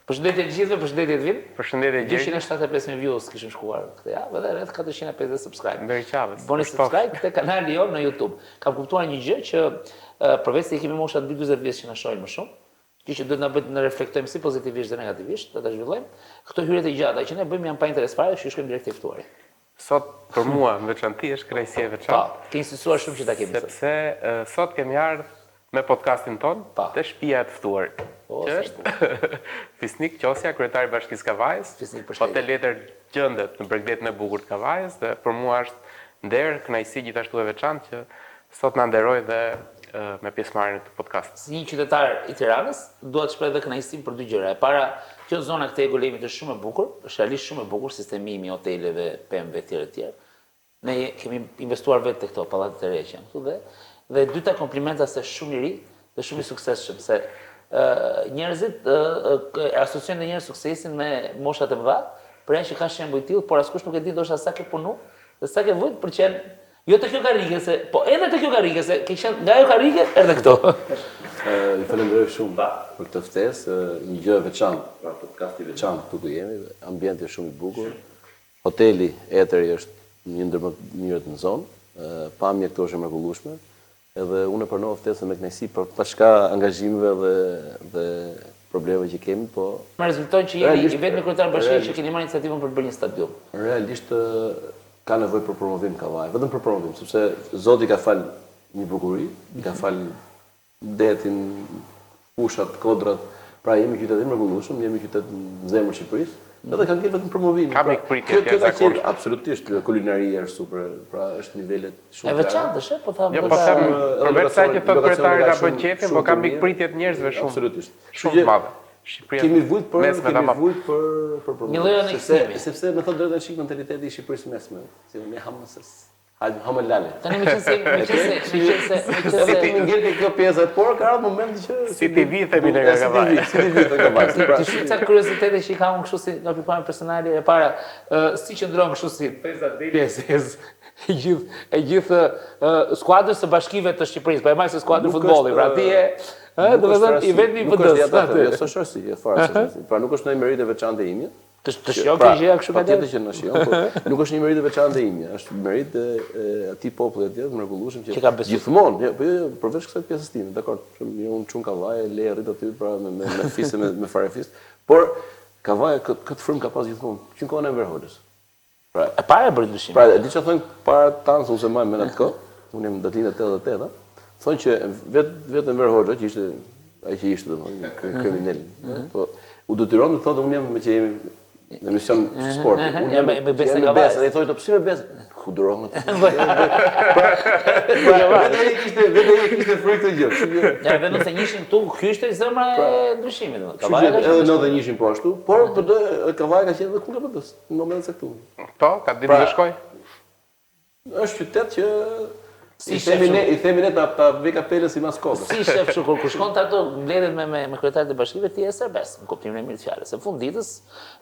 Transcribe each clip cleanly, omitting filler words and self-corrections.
Përshëndetje të gjithëve, përshëndetje të vinë. Përshëndetje Gjergj. 275.000 views kishim shkuar këtë javë dhe rreth 450 subscribe. Meriqavës. Bëni subscribe te kanali jon në YouTube. Kam kuptuar një gjë që përveç se i kemi mosha 40 vjeç që na shohin më shumë, gjë që duhet na bëjë të reflektojmë si pozitivisht dhe negativisht, dhe ta zhvillojmë. Këto hyrje të gjata që ne bëjmë janë pa interes fare, që shkojmë direkt te ftuari. Sot për mua në veçantë është kënaqësi e veçantë. Po, ke insistuar shumë që ta kemi. Sepse sot kemi ardhur me podcastin ton te shtëpia e të ftuarit. Që është Fisnik Qosja, kryetari i Bashkisë Kavajës. Hotel Letër gjendet në Bregdetin e bukur të Kavajës dhe për mua është nder, kënaqësi gjithashtu e veçantë që sot na nderoj dhe me pjesëmarrjen e podcastit. Si një qytetar i Tiranës, dua të shpreh edhe kënaqësinë për dy gjëra. E para, kjo zona këtej e Golemit është shumë e bukur, është realisht shumë e bukur, sistemi i hoteleve, pemëve etj. Ne kemi investuar vetë te këto pallatet e reja që janë këtu dhe e dyta komplimenta se shumë i ri dhe shumë i suksesshëm se njerëzit asociojnë ndonjëherë suksesin me moshat e mëdha, por janë që kanë shembull të tillë, por askush nuk e di ndoshta sa ke punu dhe sa ke vujt për qenë jo te kjo karrige se po edhe te kjo karrige se ke qenë nga ajo karrige erdhe këto. Ju falenderoj shumë për këtë ftesë, një gjë e veçantë, pra podcast i veçantë këtu ku jemi, ambienti është shumë i bukur. Hoteli Eteri është një ndër më të mirët në zonë, pamja këtu është e mrekullueshme. Edhe unë e pranova ftesën me kënaqësi për paçka angazhimeve dhe problemeve që kemi, po më rezulton që jeni i vetmi kryetar bashkie që keni marrë iniciativën për të bërë një stadium. Realisht ka nevojë për promovim Kavaj, vetëm për promovim, sepse Zoti ka fal një bukuri, ka fal detin, fushat, kodrat, pra jemi qytet i mrekullueshëm, jemi qytet në zemër të Shqipërisë. Edhe kanë qenë vetëm promovim. Ka mikpritje të jashtëzakonshme. Absolutisht, kulinaria është super, pra është nivelet shumë. E veçantë është, po thamë. Jo, po them, përveç sa që thot kryetari ta bën qefin, po ka mikpritje të njerëzve shumë. Absolutisht. Shumë të madhe. Kemi vujt për promovim. Një lloj aneksimi. Sepse me thot drejtën shik mentaliteti i Shqipërisë mesme, si me hamëses. Hamë tani më qenë se mi ngel ke kjo pjesë, por ka ardhur momenti që si ti vi themi ne nga Kavaj. Si ti vi te Kavaj. Ti shqetësa kuriozitete që i kam kështu si nga pikpamja personale e para, si qëndron kështu si peza deli e gjithë skuadrës së bashkive të Shqipërisë, po e marr se skuadrë futbolli, pra ti do të thënë i vetmi i PD-s. Jo, shoqësi, e fare shoqësi. Pra nuk është ndonjë merit e veçantë e imja. Të shijon kjo gjëja kështu patjetër që na shijon, por nuk është një merit e veçantë e imja, është merit e atij populli atje të mrekullueshëm që gjithmonë, jo, përveç kësaj pjesës time, dakor, unë çun Kavaj, le rrit aty pra me fisë me farefist, por Kavaj këtë frymë ka pas gjithmonë, që në kohën e Enver Hoxhës. Pra, e para bëri ndryshim. Pra, di çfarë thonë para tanë, unë se më në atë kohë, unë jam datën 88, thonë që vetë Enver Hoxha që ishte ai që ishte domethënë kriminal, po u detyron të thotë unë jam me që jemi në mision sport. Unë jam me besë nga besë, dhe i thotë pse me besë? Ku duron atë? Vetë ai kishte frikë të gjë. Ja, vetëm se njëshin tu, ky ishte zemra e ndryshimit domethënë. Kavaj edhe në dhe njëshin po ashtu, por Kavaj ka qenë edhe kundër PD-s në momentin caktuar. Po, ka ditë të shkoj. Është qytet që i themi ne ta vë kapelën si maskotës. Si shef kur shkon ato mbledhet me kryetarin e bashkive ti e serbes, në kuptimin e mirë të fjalës. Se fund ditës,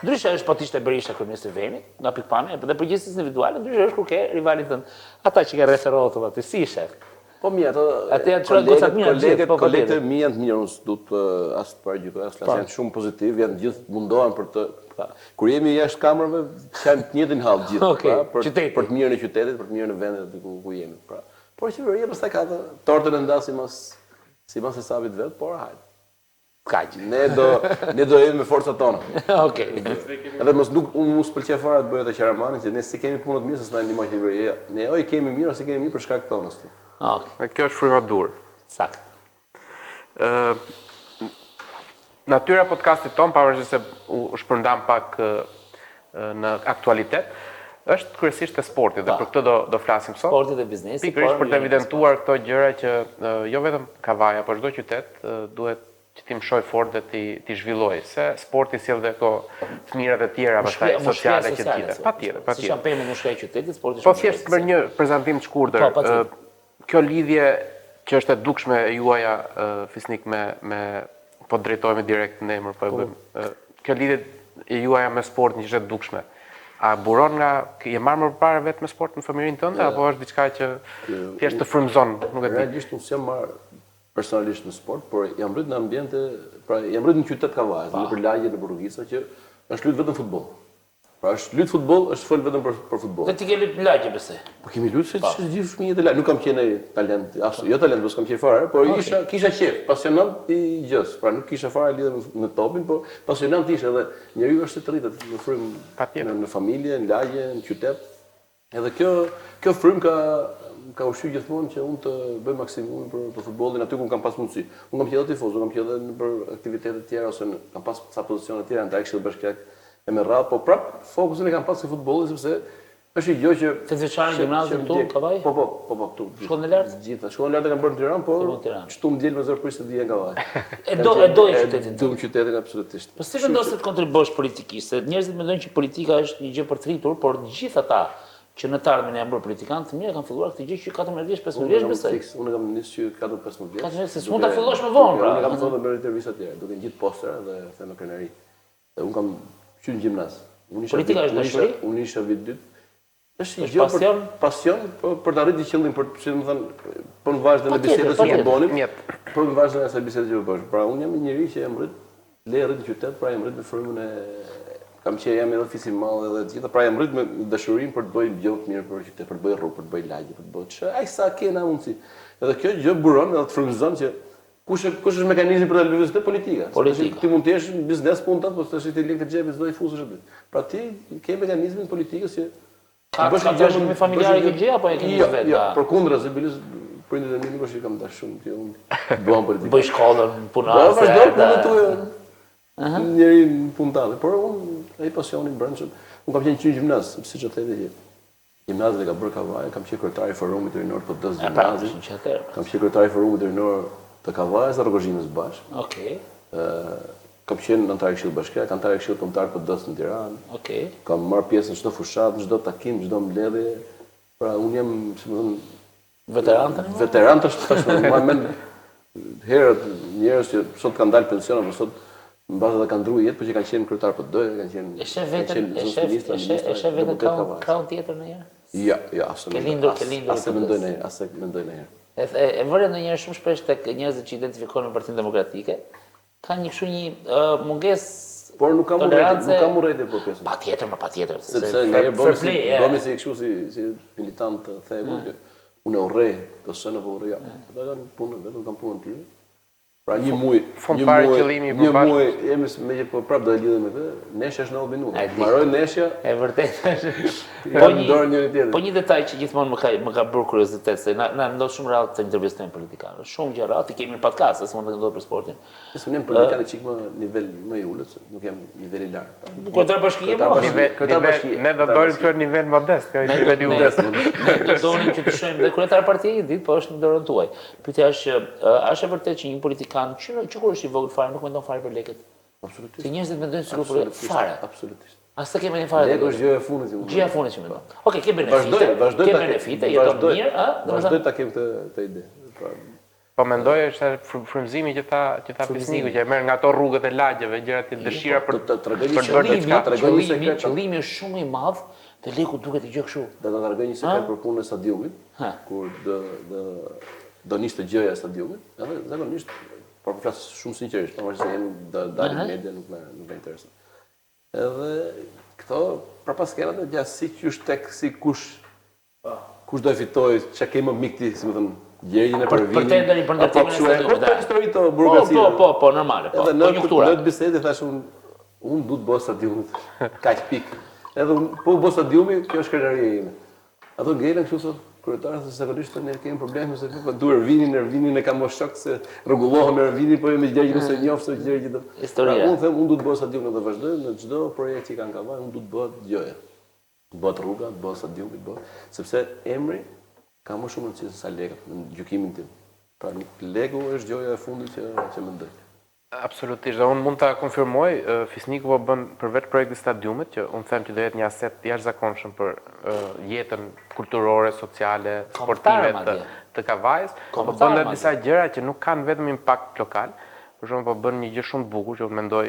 ndryshe është po të ishte Berisha kryeministri i vendit, nga pikpamja, dhe përgjegjësisht individuale, ndryshe është kur ke rivalin tënd, ata që ke rreth rrotull aty, si shef. Po mirë, atë janë çfarë gocat mirë, kolegët e mi janë të mirë, unë du të as të paragjykoj, as janë shumë pozitiv, janë gjithë mundohen për të kur jemi jashtë kamerave, janë të njëjtin hall gjithë, për të mirën e qytetit, për të mirën e vendit ku jemi, pra. Por qeveria pastaj ka tortën e ndas sipas hesabit vet, por hajde. Kaq. Ne do jemi me forcat tona. Okej. Edhe mos pëlqej fare të bëhet të qaramani, se ne si kemi punë të mirë se s'na ndihmoj qeveria. Ne oj kemi mirë ose kemi mirë për shkak të tonës. Okej. Kjo është fryma dur. Sakt. Natyra podcastit ton, pavarësisht se u shpërndam pak në aktualitet, është kryesisht e sportit dhe për këtë do flasim sot. Sportit dhe biznesi. Pikërisht për të evidentuar këto gjëra që jo vetëm Kavaja, por çdo qytet duhet që ti mshoj fort dhe ti zhvilloj, se sporti sjell dhe këto të mirat e tjera pastaj sociale që të gjitha. Patjetër. Si shampionët në shkaj qytetit, sporti Po thjesht për një prezantim të shkurtër. Kjo lidhje që është e dukshme e juaja Fisnik me po drejtohemi direkt në emër, po e bëjmë. Kjo lidhje e juaja me sportin që është e dukshme. A buron nga je marrë më përpara vetë me sport në fëmijërinë tënde apo është diçka që thjesht të frymëzon, nuk e di. Realisht unë s'jam marrë personalisht në sport, por jam rritë në ambiente, pra jam rritë në qytet Kavajës, në përlagje në Burgisa që është luajtur vetëm futboll. Pra është luajtur futboll, është fol vetëm për futboll. Dhe ti ke luajtur lagje besoj. Po kemi luajtur se gjithë fëmijët e lagje, nuk kam qenë talent, jo talent, s'kam qenë fare, por kisha qef, pasionant i gjës. Pra nuk kisha fare lidhje me topin, por pasionant isha dhe njeriu është të rritet në frymë në familje, në lagje, në qytet. Edhe kjo frymë ka ushqyer gjithmonë që unë të bëj maksimumin për futbollin aty ku kam pas mundësi. Unë kam qenë tifoz, kam qenë edhe për aktivitete të tjera ose kam pas ca pozicione të tjera në Këshilli Bashkiak e me radhë, po prap fokusin e kam pas te futbolli sepse është një gjë që te veçanë gjimnazi këtu në Kavaj? Po, këtu. Shkollën e lartë? Gjithë. Shkollën e lartë kam bërë në Tiranë, por çtu më diel me zërprisë të dijen Kavaj. E doje qytetin. Do qytetin absolutisht. Po si vendos të kontribuosh politikisht? Se njerëzit mendojnë që politika është një gjë për tritur, por gjithë ata që në të ardhmen janë bërë politikanë të mirë kanë filluar këtë gjë që 14 vjeç, 15 vjeç besoj. Unë kam nisur që 14-15 vjeç. 14 vjeç, se s'mund ta fillosh më vonë pra. Unë kam thënë në intervista të tjera, duke ngjit postera dhe them në krenari. Unë kam qenë në gjimnaz. Politika është dashuri? Unë isha vit 2. Është një gjë pasion për të arritur qëllim, për si më thënë, po në vazhdim me bisedën që po bënim, po në vazhdim me asaj bisede që po bësh. Pra unë jam një njerëz që jam rrit në qytet, pra jam rrit me frymën e kam qenë jam edhe fisi mall edhe të gjitha, pra jam rrit me dashurinë për të bëjë gjë të mirë për qytet, për të bëjë rrugë, për të bëjë lagje, për të bëjë çfarë ai sa kena mundsi. Edhe kjo gjë buron edhe të frymëzon që kush është mekanizmi për ta lëvizur politika. Ti mund të jesh në biznes punë po të shit i lekë të xhepit do i fuzësh aty. Pra ti ke mekanizmin politikës që ka gjë me familjarë që gjë apo e keni vetë? Jo, përkundra se bilis prindërit e mi nuk është që kam dashur shumë që unë bëjmë politikë. Bëj shkollën, punoj. Po vazhdo punën tuaj. Njëri në puntale, por unë ai pasionin brendshëm. Unë kam qenë në gjimnaz, siç e thënë ti. Gjimnazin e ka bërë Kavaj, kam qenë kryetari i forumit rinor të PD-s gjimnazit. Kam qenë kryetari i forumit rinor të Kavajës dhe Rrogozhinës bashkë. Okej. Kam qenë antar i Këshillit Bashkiak, antar i Këshillit Kombëtar të PD-s në Tiranë. Okej. Kam marrë pjesë në çdo fushat, në çdo takim, në çdo mbledhje. Pra unë jam, si më thon, veteran tani? Veteran tash, më mend herët njerëz që sot kanë dalë pension apo sot mbase dhe kanë ndruar jetë, por që kanë qenë kryetar PD, kanë qenë e vetëm kraun tjetër ndonjëherë? Jo, absolutisht. Ke lindur. Asë mendoj ndonjëherë. E vëre ndonjëherë shumë shpesh tek njerëzit që identifikohen me Partinë Demokratike, kanë një mungesë por nuk kam urrëti po pjesën. Patjetër. Sepse ne bëmi si kështu si militant të thegu, unë urrej, do së në po urrej. Ata kanë punën, vetëm kanë punën tyre. Pra një muaj jemi me që po prap do e lidhem me këtë, neshja është 90 minuta. Mbaroj neshja. E vërtetë. Po një detaj që gjithmonë më ka bërë kuriozitet se na ndodh shumë rrallë të intervistojmë politikanë. Shumë gjëra, ti kemi në podcast, s'mund të ndodh për sportin. Se ne politikanë çik më nivel më i ulët, nuk jam nivel i lartë. Kryetar bashkie, ne do dorim të nivel modest, kjo është nivel i ulët. Ne donim që të shohim dhe kryetar partie ditë, po është në dorën tuaj. Pyetja është, a është e vërtetë që një politikan që kur është i vogël fare nuk mendon fare për lekët? Absolutisht. Se njerëzit mendojnë sikur për fare. Absolutisht. As të kemi fare. Lekë është gjëja e fundit që mund. Gjëja e fundit që mendon. Okej, ke benefite, jeton mirë, ë? Vazhdoj ta kem këtë ide. Po mendoj është frymëzimi që tha Pisniku që e merr nga ato rrugët e lagjeve, gjërat e dëshira për të tregoj diçka, qëllimi është shumë i madh dhe leku duket i gjë kështu. Do ta tregoj një sekret për punën e stadiumit, kur do niste gjëja e stadiumit, edhe zakonisht por flas shumë sinqerisht, pavarësisht se jemi dalë në media nuk më intereson. Edhe këto pra pas kenat ja si qysh tek si kush do e fitojë, çka kemë mikti, si më thon, gjerjin e Parvinit. Për të ndonjë për ndërtimin e stadiumit. Po histori të burokracisë. Po, normale, po. Konjunktura. Në bisedë thash unë du të bëj stadiumit. Kaq pik. Edhe po bëj stadiumi, kjo është krenaria ime. Ato ngelen kështu sot kryetarët se zakonisht ne kemi probleme se duhet Ervinin e kam më shok se rregullohem Ervinin po me gjë që nëse njoft se gjë që do. Historia. Unë them unë du të bëj stadium dhe vazhdoj në çdo projekt që kanë Kavaj, unë du të bëhet gjëja. Bëhet rruga, bëhet stadiumi, sepse emri ka më shumë rëndësi se sa lekët në gjykimin tim. Pra leku është gjëja e fundit që mendoj. Absolutisht, dhe unë mund ta konfirmoj, Fisniku po bën për vetë projektin stadiumit, që unë them që do jetë një aset jashtëzakonshëm për jetën kulturore, sociale, sportive të Kavajës. Po bën edhe disa gjëra që nuk kanë vetëm impakt lokal, për shembull po bën një gjë shumë të bukur që unë mendoj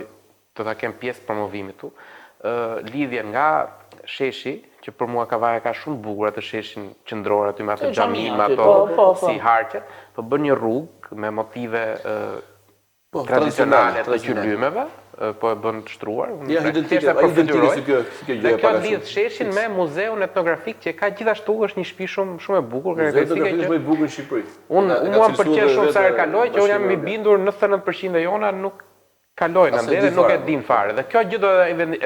do ta kem pjesë promovimit tu, lidhje nga sheshi, që për mua Kavaja ka shumë bukur atë sheshin qendror aty me atë xhami, me po. ato si harqet, po bën një rrugë me motive tradicionale të qylymeve, po e bën të shtruar. Ja, identike si kjo gjë. Dhe kjo lidh sheshin me muzeun etnografik që ka gjithashtu është një shtëpi shumë e bukur, karakteristike që është më e bukur në Shqipëri. Unë mua më pëlqen shumë sa herë kaloj, që unë jam i bindur 99% e jona nuk kalojnë ande dhe nuk e din fare. Dhe kjo gjë do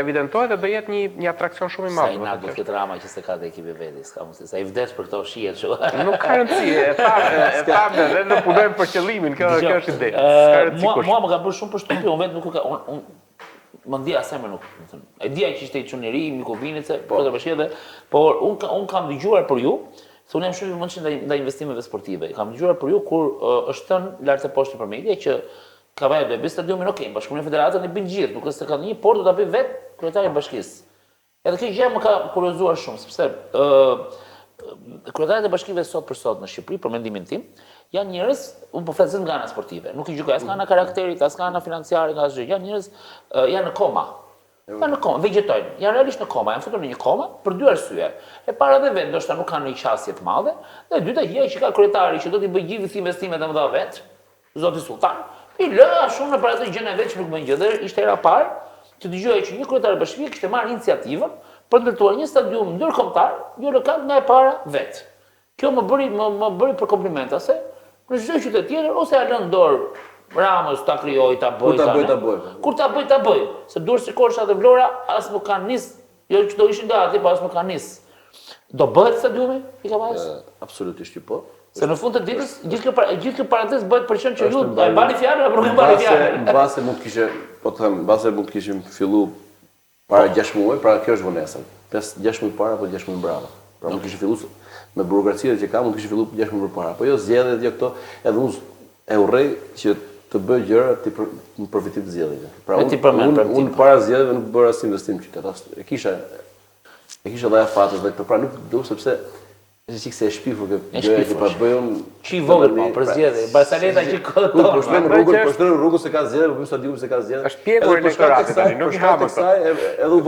evidentohet dhe do jetë një atraksion shumë i madh. Sa i nat do këtë rama që se ka dhe ekipi veti, s'ka mundësi. Sa i vdes për këto shihet kështu. Nuk ka rëndësi, e tham dhe ne punojmë për qëllimin, kjo është ide. S'ka rëndësi kush. Mua më ka bërë shumë përshtypje, unë vetë nuk ka më ndija semër nuk. E dija që ishte i çuneri, miku Vinice, Piotr Bashkia, por unë kam dëgjuar për ju, se unë jam shumë i mundshëm ndaj investimeve sportive. Kam dëgjuar për ju kur është thënë lart e poshtë për media që Kavaja do e bëj stadiumin, okej, Bashkëpunia Federatën e bën gjithë, nuk është se ka një por do ta bëj vetë kryetari i bashkisë. Edhe kjo gjë më ka kuriozuar shumë, sepse kryetarit e bashkive sot për sot në Shqipëri, për mendimin tim, janë njerëz, unë po flas nga ana sportive, nuk i gjykoj as nga ana karakterit, as nga ana financiare, nga asgjë. Janë njerëz janë në koma. Janë në koma, vegjetojnë. Janë realisht në koma, janë futur në një koma për dy arsye. E para dhe vetë ndoshta nuk kanë një qasje të madhe, dhe e dyta gjëja që ka kryetari që do t'i bëjë gjithë investimet e mëdha vet, zoti Sultan. I lë shumë në për atë gjën e vetë që nuk bën gjë. Dhe ishte era parë që dëgjoja që një kryetar i bashkisë kishte marrë iniciativën për të ndërtuar një stadium ndërkombëtar, jo lokal nga e para vet. Kjo më bëri për kompliment, se në çdo qytet tjetër ose ja lën dorë Ramos ta krijoj, ta bëj. Kur ta bëj. Se Durrësi, Korça dhe Vlora as nuk kanë nis, jo që do ishin gati, pas nuk kanë nis. Do bëhet stadiumi i Kavajës? Absolutisht po. Se në fund të ditës, gjithë kjo parantezë bëhet përqen që ju e bani fjalën apo nuk e bani fjalën. Mbase mund të kishe, po të them, mbase mund të kishim filluar para 6 muaj, pra kjo është vonesa. 6 muaj para apo 6 muaj brava. Pra mund të kishe filluar me burokracinë që ka, mund të kishe filluar 6 muaj përpara. Po jo zgjedhjet, jo këto, edhe unë e urrej që të bëj gjëra në përfitim të zgjedhjeve. Pra unë para zgjedhjeve nuk bëra as investim qytet. E kisha dha fatet dhe këto, pra nuk do sepse është çik se e shpifur kjo gjë që pa bëjun çi vogël pa për zgjedhje. Barsaleta që kohë tonë. Po shpën rrugën se ka zgjedhje, po stadiumi se ka zgjedhje. Është pjekur elektorati tani, nuk i hamë kësaj, edhe u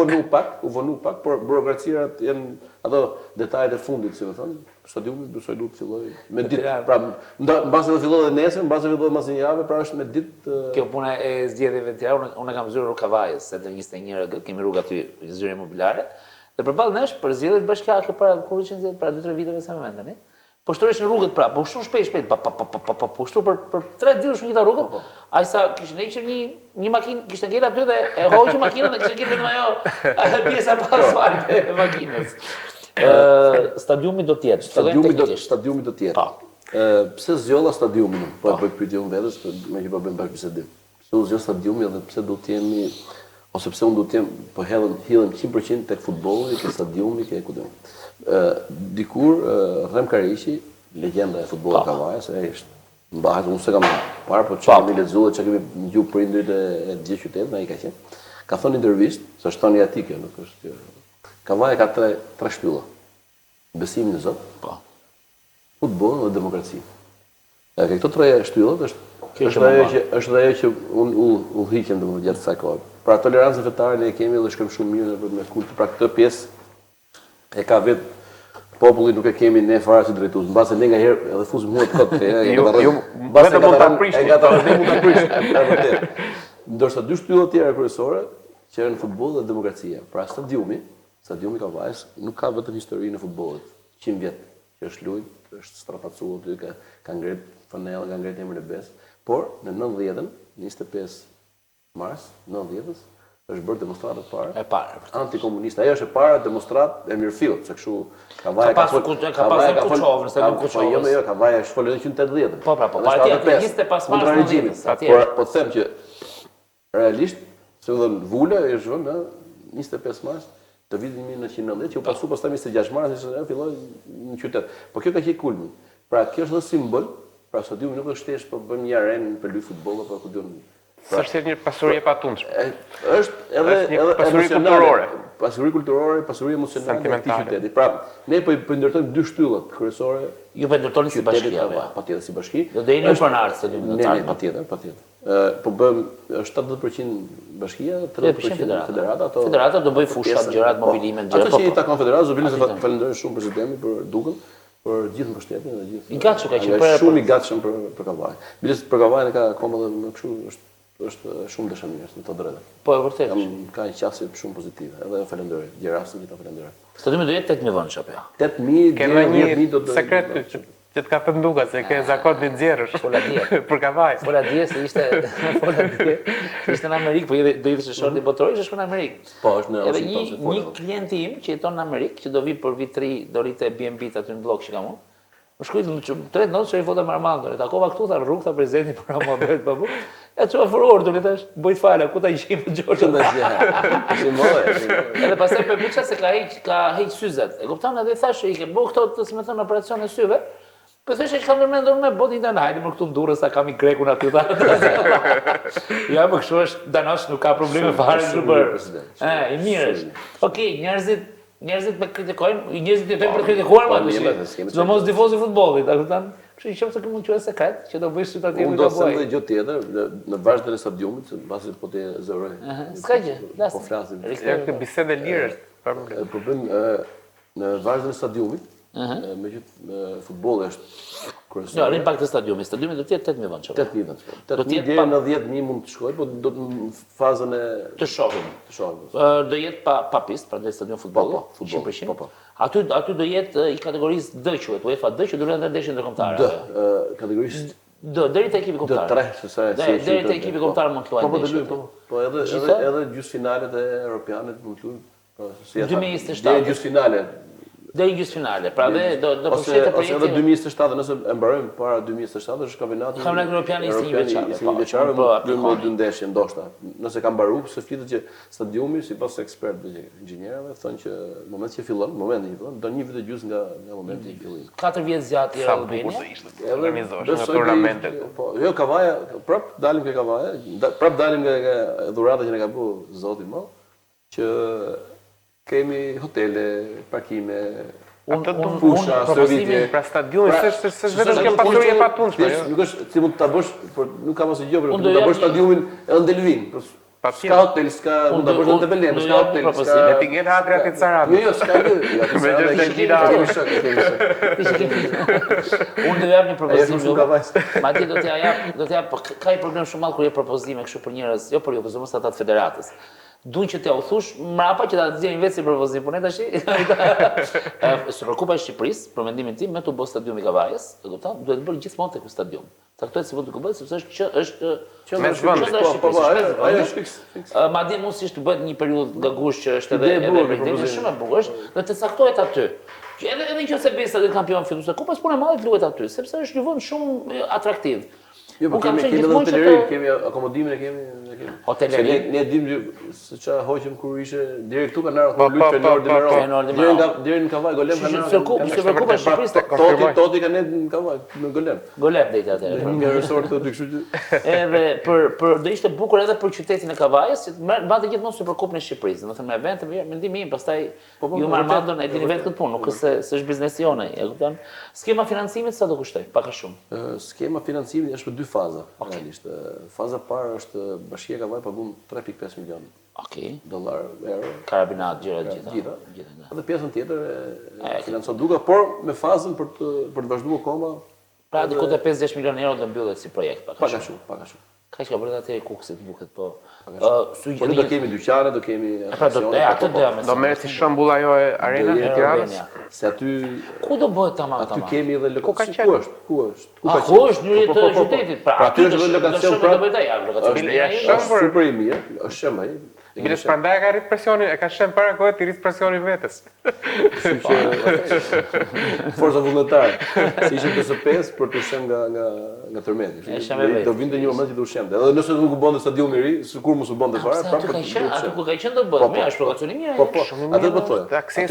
vonu pak, por burokracirat janë ato detajet e fundit, si më thon. Stadiumi besoj duhet të fillojë me ditë, pra mbasi do fillojë nesër, mbasi fillojë mas një javë, pra është me ditë. Kjo puna e zgjedhjeve të tjera, unë kam zyrë Kavajës, se të 21 kemi rrugë aty zyrë imobiliare. Dhe përballë nesh për zgjedhjet bashkiake para kur ishin zgjedhjet para 2-3 viteve sa më mendani. Po shtroheshin rrugët prapë, po shumë shpejt, po shtu për 3 ditë shumë gjitha rrugët. Ai sa kishin hequr një makinë, kishte ngel aty dhe e hoqi makinën dhe kishte ngel vetëm ajo pjesa pa asfalt e makinës. Stadiumi do të jetë, stadiumi do të jetë. Pse zgjolla stadiumin? Po bëj pyetje unë vetes, më që po bëjmë bashkëbisedim. Pse u zgjolla stadiumi dhe pse do të jemi ose pse unë do të jem po hidhem 100% tek futbolli, tek stadiumi, tek ku do. Dikur Rem Kariqi, legjenda e futbollit Kavajës, është mbahet unë se kam parë, po çfarë kemi lexuar, çfarë kemi dëgjuar prindërit e gjithë qytetit, ai ka qenë. Ka thënë intervistë, se është thënë aty kjo, nuk është. Kavaja ka tre shtylla. Besimin në Zot, futboll dhe demokraci. Këto tre shtylla është ajo që unë udhëhiqem domosdoshmë gjatë kësaj kohe. Pra tolerancën fetare ne e kemi dhe shkojmë shumë mirë me kult. Pra këtë pjesë e ka vetë populli, nuk e kemi ne fare si drejtues. Mbase ne ngaherë edhe fusim huat kot te vetëm mund ta prishni. Mund ta prishni. Ndërsa dy shtylla të tjera kryesore që janë futbolli dhe demokracia. Pra stadiumi Kavajës nuk ka vetëm historinë e futbollit. 100 vjet që është luajtur, është strapacuar aty, ka ngret fanell, ka ngret emrin e BE-s, por në 90-ën, 25 mars 90-s, është bërë demonstratë e parë. Antikomuniste. Ajo është e para demonstratë e mirëfillt, se kështu Kavaja ka pasur Kuçovën, se nuk Kuçovës. Jo, Kavaja është folur në 180-ën. Po, atje 25 mars 90-s. Po them që realisht, se u dhën vula është vënë në 25 mars të vitit 1990, që u pasu pastaj 26 mars filloi në qytet. Po kjo ka qenë kulmi. Pra kjo është dhe simbol, pra stadiumi nuk është thjesht po bën një arenë për luaj futboll apo ku diun. Është një pasuri e patundshme. Është edhe pasuri kulturore. Pasuri kulturore, pasuri emocionale e këtij qyteti. Pra ne po ndërtojmë dy shtyllat kryesore. Ju po ndërtoni si bashki. Patjetër si bashki. Do jeni pronar stadiumit. Patjetër. Po bëm 70% bashkia, 30% federata. Federata do bëj fushat, gjërat, mobilimet, gjërat. Ato që i takon federatës, do bile se falenderoj shumë presidentin për dukën, për gjithë mbështetjen dhe gjithë. I gatshëm ka qenë shumë i gatshëm për Kavaj. Bile se për Kavajin ka akoma dhe më kështu është shumë dëshamires në të drejtë. Po e vërtet. Ka një qasje shumë pozitive. Edhe falenderoj. Gjerasin që ta falenderoj. Stadiumi do jetë 8.000 vënë apo jo? 8.000 Kemë një 10.000 do të sekret që të ka thënë Duka se ke zakon të nxjerrësh. Për Kavaj. Fola dje se ishte në Amerikë, po do ishte shorti botëror, ishte në Amerikë. Po, është në Edhe një klient im që jeton në Amerikë, që do vi për vit 3, do rritë B&B aty në blok që kam unë. Më shkruajti në 3 notë që i foto me Armando, takova këtu tha rrugë tha prezidenti për Muhabet babu. Ja çova furor do tash bëj fala ku ta gjej me Gjoxhën. Edhe pastaj po pyetja se ka heq syzet. E kupton edhe thashë i ke bëu këto si më thon operacione syve. Po thashë që kam ndërmendur me botin tani hajde më këtu në Durrës sa kam i grekun aty tha. Ja më kështu është danosh nuk ka probleme fare super. I mirë është. Okej, njerëzit me kritikojnë, njerëzit jetojnë për kritikuar, do mos tifozi futbollit, a kupton? Kështu që nëse mund të quhet sekret, që do bësh sytativi unë do të them edhe gjë tjetër, në vazhdimin e stadiumit, mbasi po të zëroj. S'ka gjë, po flasim. Ja këtë bisedë lirë është, pa problem. Problem në vazhdimin e stadiumit, megjithë futbolli është kryesor. Jo, rin pak të stadiumit. Stadiumi do të jetë 8.000 vënë. 8.000 vënë. 8.000 deri në 10.000 mund të shkojë, po do të fazën e të shohim. Do jetë pa pistë, prandaj stadium futbolli. Po. Aty do jetë i kategorisë D quhet, UEFA D që do luajnë ndeshje ndërkombëtare. D, kategorisë D, deri te ekipi kombëtar. Deri te ekipi kombëtar mund të luajë ndeshje. Po edhe gjysmëfinalet e europianit mund të luajnë. 2027. Deri gjysmëfinale. Deri gjysmëfinale. Pra do përfshihet projekti. Ose edhe 2027, nëse e mbarojmë para 2027 është kampionati. Kampionati europian ishte një veçare. Një veçare, me 2 ndeshje ndoshta. Nëse ka mbaruar, se flitet që stadiumi sipas ekspertëve, inxhinierëve thonë që momenti që fillon, do një vit e gjysmë nga momenti i fillimit. 4 vjet zgjat i Albania. Organizohesh nga turnamentet. Po, jo Kavaja, prap dalim ke Kavaja, prap dalim nga dhurata që ne ka bëu Zoti më, që kemi hotele, parkime, fusha, servitje. Pra stadiumi s'është vetëm ke pasuri e patundshme. Nuk është si mund ta bësh, por nuk ka mos e gjë, por mund ta bësh stadiumin edhe në Delvin. Ska hotel, mund ta bësh edhe në Belem, ska hotel, ska. Le të ngel hatri aty Sarandë. Jo, s'ka gjë. Unë do jap një propozim. Madje do t'ja jap, ka një problem shumë madh kur je propozime kështu për njerëz, jo për ju, por mos ata të federatës. Duan që t'ja u thush mrapa që ta nxjerrin vetë si propozim, por ne tash Superkupa e Shqipërisë, për mendimin tim, me të bë stadiumi Kavajës, e kupton? Duhet bërë gjithmonë tek stadium. Caktohet si vetë ku bëhet, sepse është me vend. Ajo është fiks. Madje mund si të bëhet një periudhë nga gush që është edhe edhe shumë e bukur, dhe të caktohet aty. Që edhe nëse Besa është kampion fitues të kupës, punë e madhe luhet aty, sepse është një vend shumë atraktiv. Jo, po kemi edhe hotelëri, kemi akomodimin e kemi. Hotelëri. Ne dimë se çfarë hoqëm kur ishte deri këtu kanë ardhur lutë deri në Kavaj Golem kanë ardhur. Superkupa e Shqipërisë Toti kanë në Kavaj, në Golem. Golem deri atë. Një resort këtu, kështu që. Edhe për do ishte bukur edhe për qytetin e Kavajës, që mbante gjithmonë Superkupën e Shqipërisë. Do të thënë me evente, mendimi im, pastaj ju me Armandon e dini vetë këtë punë, nuk është se është biznesi jonë, e kupton? Skema financimit sa do kushtoj? Pak a shumë. Skema financimit është për 2 faza, realisht. Faza parë është Bashkia e Kavaj pagun 3.5 milion dollar, euro. Karabinat, gjëra gjitha. Edhe pjesën tjetër e financon Duka, por me fazën për të vazhduar akoma. Pra diku te 5-6 milion euro do mbyllet si projekt, pak a shumë. Kaq ka bërë atë Kuksit buket, po. Po do kemi dyqane, do kemi atraksione. Do merret si shembull ajo e arenës e Tiranës. Se aty ku do bëhet tamam. Aty kemi edhe lokacion. Ku është? Ku është në të qytetit? Pra aty është edhe lokacion pra. Do bëhet ai lokacion. Është super i mirë, është shumë ai. Bile prandaj ka rrit presionin, e ka shem para kohë të rrit presionin vetes. Forca vullnetare. Si ishte PS5 për të shem nga tërmeti. Do vinte një moment që do shemte. Edhe nëse nuk u bënte stadiumi i ri, sikur mos u bënte fare, prapë. Aty ku ka qenë do bëhet, mirë, është lokacioni mirë. Po, atë do thonë. Aksesi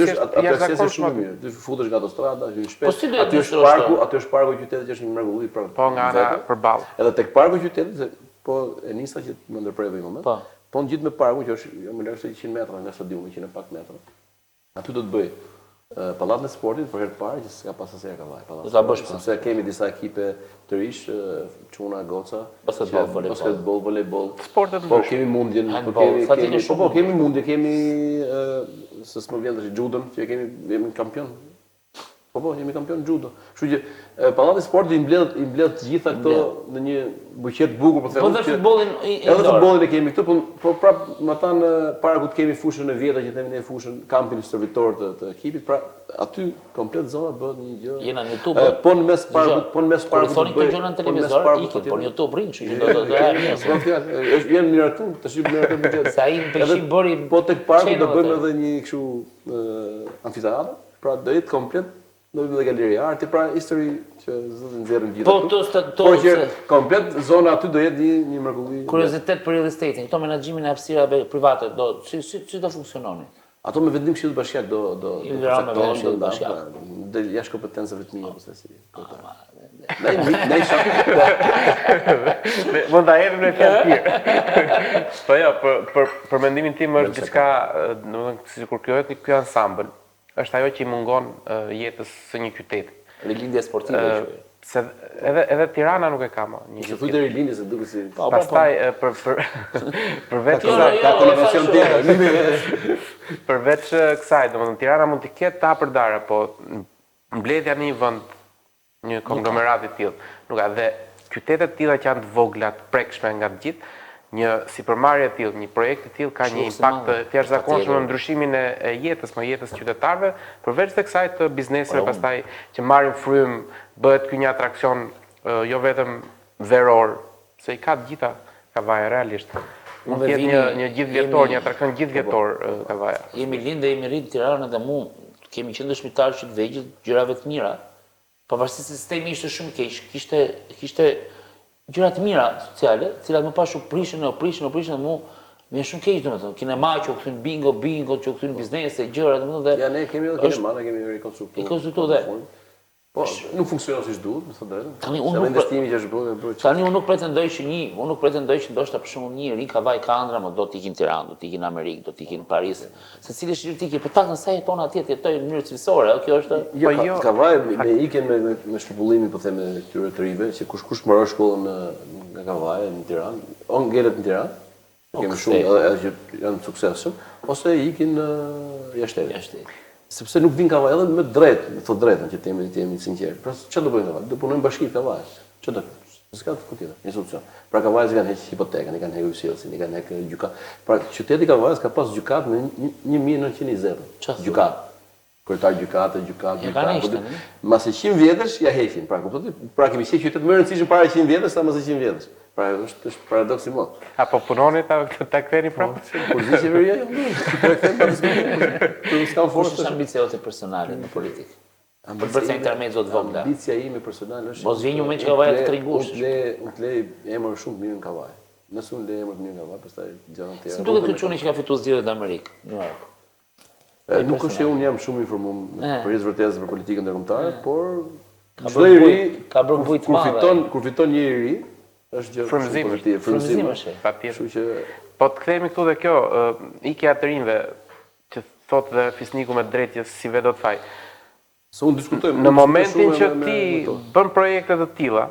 është shumë mirë. Ti futesh nga autostrada, hyn shpejt. Aty është parku i qytetit që është një mrekulli prapë. Po nga ana përballë. Edhe tek parku i qytetit, po e nisa që më ndërprerë një moment. Po në gjithë me parku që është më larg se 100 metra nga stadiumi, 100 pak metra. Aty do të bëj Pallatin e Sportit për herë të parë që s'ka pas asnjëherë Kavaj. Do ta bësh sepse kemi disa ekipe të rish, çuna, goca, basketbol, volejboll. Sportet Po kemi mundjen, kemi mundje, kemi se s'më vjen tash judon, që jemi kampion. Po, jemi kampion judo. Kështu që Pallati i Sportit i mbledh të gjitha këto në një buqet bukur, po them. Po dhe futbollin edhe futbollin e kemi këtu, po prap më than para ku të kemi fushën e vjetër që themi ne fushën kampin stërvitor të ekipit, pra aty komplet zona bëhet një gjë. Jena në YouTube. Po në mes para thonë këto gjëra në televizor, ikin, po në YouTube rrin, kështu që do është vjen miratu, tash miratu buxhet. Sa ai pëlqim bëri. Po tek parku do bëjmë edhe një kështu amfiteatër, pra do jetë komplet. Do bëjmë dhe galeri arti, pra histori që zëtë nxjerrën gjithë aty. Por që komplet zona aty do jetë një mrekulli. Kuriozitet për real estate-in, këto menaxhimin e hapësirave private, si do funksiononi? Ato me vendim Këshillit Bashkiak do Këshillit Bashkiak. Dhe jashtë kompetencave të mia, po si. Ne mund ta hedhim në fjalë tjetër. Po jo, për mendimin tim është diçka, domethënë sikur krijohet ky ansambël. Është ajo që i mungon jetës së një qyteti. Rilindja sportive. Se edhe Tirana nuk e ka më. Një thuj deri rilindje se duket si. Pastaj përveç televizion tjetër. Përveç kësaj, domethënë Tirana mund të ketë ta përdara, po mbledhja në një vend, një konglomerat i tillë, nuk ka dhe qytetet tilla që janë të vogla, të prekshme nga të gjithë. Një sipërmarrje e tillë, një projekt i tillë ka një impakt të jashtëzakonshëm në ndryshimin e jetës, jetës qytetarëve, përveç të kësaj të bizneseve pastaj që marrin frym, bëhet ky një atraksion jo vetëm veror, se i ka të gjitha Kavaja realisht. Mund të jetë një gjithvjetor, një atraksion gjithvjetor Kavaja. Jemi lindë, jemi rritë Tiranën dhe mu kemi qenë dëshmitarë që të vegjël gjërave të mira. Pavarësisht se sistemi ishte shumë keq, kishte gjëra të mira sociale, të cilat më pas u prishën dhe mu më shumë keq domethënë. Kinema që u kthyn bingo, që u kthyn biznese, gjëra domethënë. Ja ne kemi edhe kinema, ne kemi rekonstruktuar. Po, nuk funksionon siç duhet, më thonë drejtën. Tani unë nuk pretendoj që ndoshta për shembull një ri Kavaj Kandra më do të ikin në Tiranë, do të ikin në Amerikë, do të ikin në Paris. Secili është çfarë ikë, por takën sa jeton atje, jetoj në mënyrë cilësore, kjo është. Jo, Kavaj me ikën me shpëpullimin, po them me këtyre të rive, që kush mbaron shkollën nga Kavaj në Tiranë, o ngelet në Tiranë, kemi shumë edhe që janë suksesshëm, ose ikin jashtë. Sepse nuk vin Kavaj edhe me drejt, me thot drejtën që të jemi sinqert. Pra çfarë do bëjnë Kavaj? Do punojnë bashki Kavaj. Çfarë do? S'ka të tjetër, një solucion. Pra Kavajës kanë heqë hipotekën, i kanë hequr sjellsin, i kanë hequr gjykat. Pra qyteti Kavajës ka pas gjykat në 1920. Gjykat. Kryetar gjykate. Mbas 100 vjetësh ja heqin. Pra kuptoni? Pra kemi qenë qytet më i rëndësishëm para 100 vjetësh sa mbas 100 vjetësh. Pra është paradoks i madh. Apo punoni ta ktheni prapë? Kurzi qeveria jo. Është ambicionet personale në politikë. Për bërë intermezzo të vogla. Ambicia ime personale është. Mos vjen një moment që Kavaja të tringush. Unë të lej emër shumë mirë në Kavaj. Nëse unë lej emër të mirë në Kavaj, pastaj gjëra të tjera. Si duket ky çuni që ka fituar zgjedhjet në Amerikë, në New York? Nuk është që unë jam shumë informuar për vërtetës për politikën ndërkombëtare, por çdo i ri ka bërë vujt të madhe. Kur fiton një i ri, është gjë pozitive, frymëzim është. Patjetër. Kështu që po të kthehemi këtu dhe kjo ikja të rinjve që thotë dhe Fisniku me drejtë si vetë do të faj. Se unë diskutojmë. Në momentin që ti bën projekte të tilla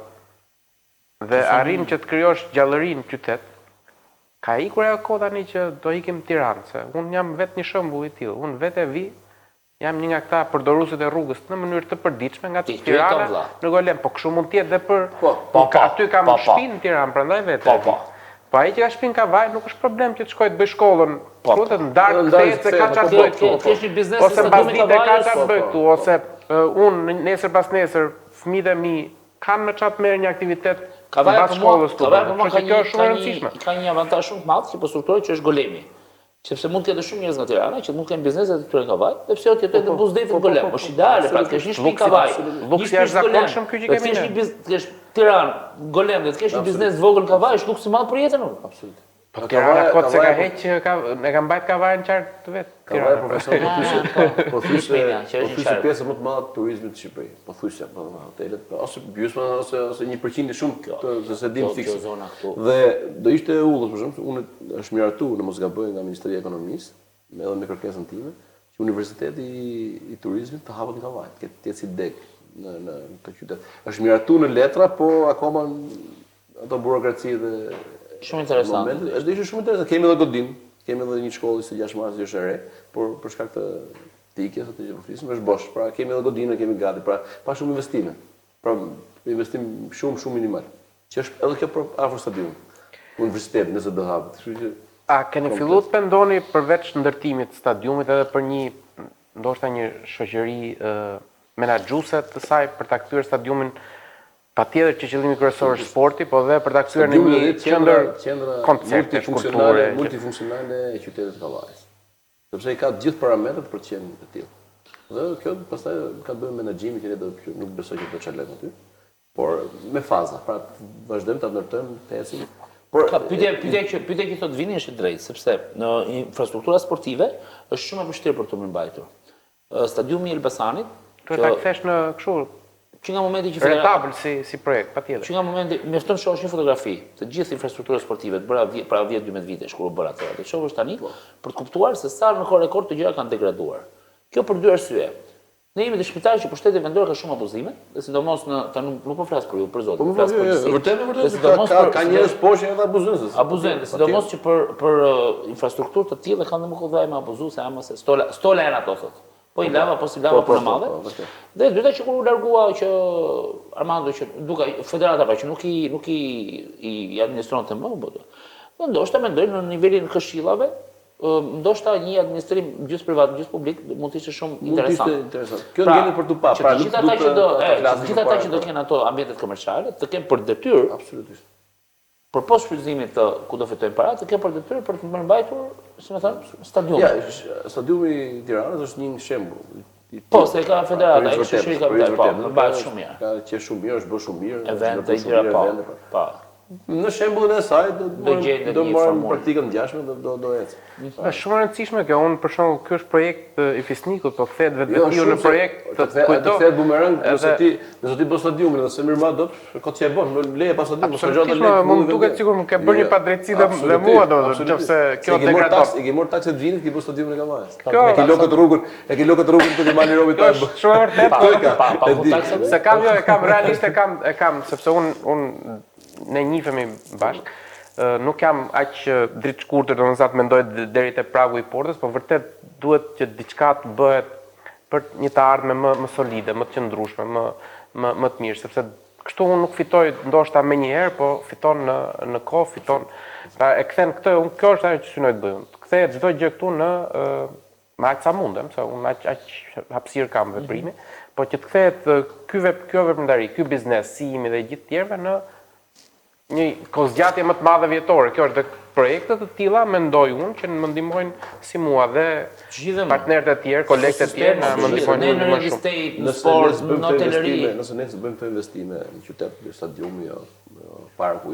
dhe arrin që të krijosh gjallëri në qytet, ka ikur ajo kohë tani që do ikim në Tiranë, se unë jam vetë një shembull i tillë. Unë vetë vi jam një nga këta përdoruesit e rrugës në mënyrë të përditshme nga Tirana në Golem, po kështu mund të jetë edhe për aty kam shtëpi në Tiranë, prandaj vetë. Po ai që ka shtëpinë Kavaj nuk është problem që të shkojë të bëj shkollën. Shkollë të ndarë kthehet se ka çfarë bëj këtu. Kesh një biznes ose mbasdite ka çfarë bëj këtu, ose unë nesër pas nesër fëmijët e mi kanë me çfarë të merr një aktivitet pas shkollës këtu. Kështu kjo është shumë e rëndësishme. Ka një avantazh shumë të madh që po strukturohet që është Golemi. Sepse mund të ketë shumë njerëz nga Tirana që mund të kenë biznese të tyre Kavaj, dhe pse të jetojnë në buzdetin në Golem. Është ideale, pra të kesh një shtëpi Kavaj. Luksi është zakonshëm ky që kemi ne. Të kesh Tiranë, Golem, dhe të kesh një biznes të vogël Kavaj, është luks i madh për jetën. Absolutisht. Po Tirana kot se ka heq e ka mbajt Kavajën qartë të vet. Kavaj profesor po thjesht pjesë më të madhe të turizmit të Shqipërisë. Po thjesht po hotelet ose gjysma ose 1% shumë të se dim fikse. Dhe do ishte ullos për shembull, unë është miratu në mos gaboj nga Ministria e Ekonomisë, edhe me kërkesën time, Universiteti i turizmit të hapet në Kavajt, të jetë si deg në këtë qytet. Është miratu në letra, po akoma ato burokraci dhe shumë interesant. Është ishte shumë interesant. Kemi edhe Godin, kemi edhe një shkollë 26 mars që është e re, por për shkak të tikjes atë që po flisim është bosh. Pra kemi edhe Godinën, kemi gati, pra pa shumë investime. Pra investim shumë minimal. Që është edhe kjo afër stadiumit. Universiteti nëse do hapet. Kështu që a keni filluar të mendoni përveç ndërtimit të stadiumit edhe për ndoshta një shoqëri menaxhuese të saj për ta kthyer stadiumin patjetër që qëllimi kryesor është sporti, po dhe për ta kthyer në një qendër koncepte kulturore multifunksionale e qytetit të Kavajës. Sepse i ka të gjithë parametrat për të qenë të tillë. Dhe kjo pastaj ka të bëjë me menaxhimin që ne nuk besoj që do të çelëm aty, por me faza. Pra vazhdojmë ta ndërtojmë, të ecim. Por pyetja që thot Vini është e drejtë, sepse në infrastruktura sportive është shumë e vështirë për të mbajtur. Stadiumi i Elbasanit, ta kthesh në kështu që nga momenti që rentabël si projekt, patjetër. Që nga momenti mjafton shohësh një fotografi të gjithë infrastrukturës sportive të bëra para 10-12 vitesh kur u bëra ato. Të shohësh tani për të kuptuar se sa në kohë rekord të gjëra kanë degraduar. Kjo për dy arsye. Ne jemi dëshmitarë që pushtetet vendore ka shumë abuzime, dhe sidomos nuk po flas për ju, për zotin, flas për vërtet ka njerëz poshtë edhe abuzojnë. Abuzojnë, sidomos që për infrastrukturë të tilla kanë më kollaj me abuzuese, ama se stola janë ato thot. Po i lava, po si lava për në madhe. Dhe dyta që kur u largua që Armando që duka federata pra që nuk i administron të më, do ndoshta mendoj në nivelin e këshillave, ndoshta një administrim gjysmë privat, gjysmë publik mund të ishte shumë interesant. Kjo ngjelet për tu pa, pra nuk gjithë ata që do kenë ato ambientet komerciale, të kenë për detyrë, absolutisht. Për post shfrytëzimit të ku do fitojnë paratë, të kenë për detyrë për të mbajtur, si më thënë, stadiumi. Ja, stadiumi i Tiranës është një shembull. Po, se ka federata, ai shoqëri kapital, po, bëhet shumë mirë. Ka qenë shumë mirë, është bërë shumë mirë. Evente i tjera po. Në shembullin e saj do marrim praktikën ngjashme do ecë. Është shumë e rëndësishme kjo. Unë për shembull ky është projekt i Fisnikut, po kthehet vetvete në projekt të kujto. Kthehet bumerang nëse ti bën stadiumin ose mirëma do ka të bën, leje pas stadiumit, mos harxon atë. Mund duket sikur më ke bërë një padrejtësi dhe mua nëse kjo degradon. I ke marr takset vinit, ki bën stadiumin e Kavajës. E ke lokët rrugën për të marrë Romi ta. Shumë vërtet. Se kam realisht e kam sepse unë ne njihemi bashkë, nuk jam aq dritë shkurtër, domethënë mendoj deri te pragu i portës, por vërtet duhet që diçka të bëhet për një të ardhme më solide, më të qëndrueshme, më të mirë, sepse kështu unë nuk fitoj ndoshta më një herë, po fiton në kohë, fiton. Pra e kthen këtë, kjo është ajo që synoj të bëj. Kthehet çdo gjë këtu në me aq sa mundem, se unë aq hapësirë kam veprimi, po që të kthehet kjo veprimtari, ky biznes, si imi dhe gjithë tjerëve në një kozgjatje më të madhe vjetore. Kjo është dhe projekte të tilla, mendoj unë, që më ndihmojnë si mua dhe partnerët e tjerë, kolegët e tjerë, na më ndihmojnë në shumë. Në sport, në hoteleri. Nëse ne bëjmë këto investime në qytet, në stadiumi, parku,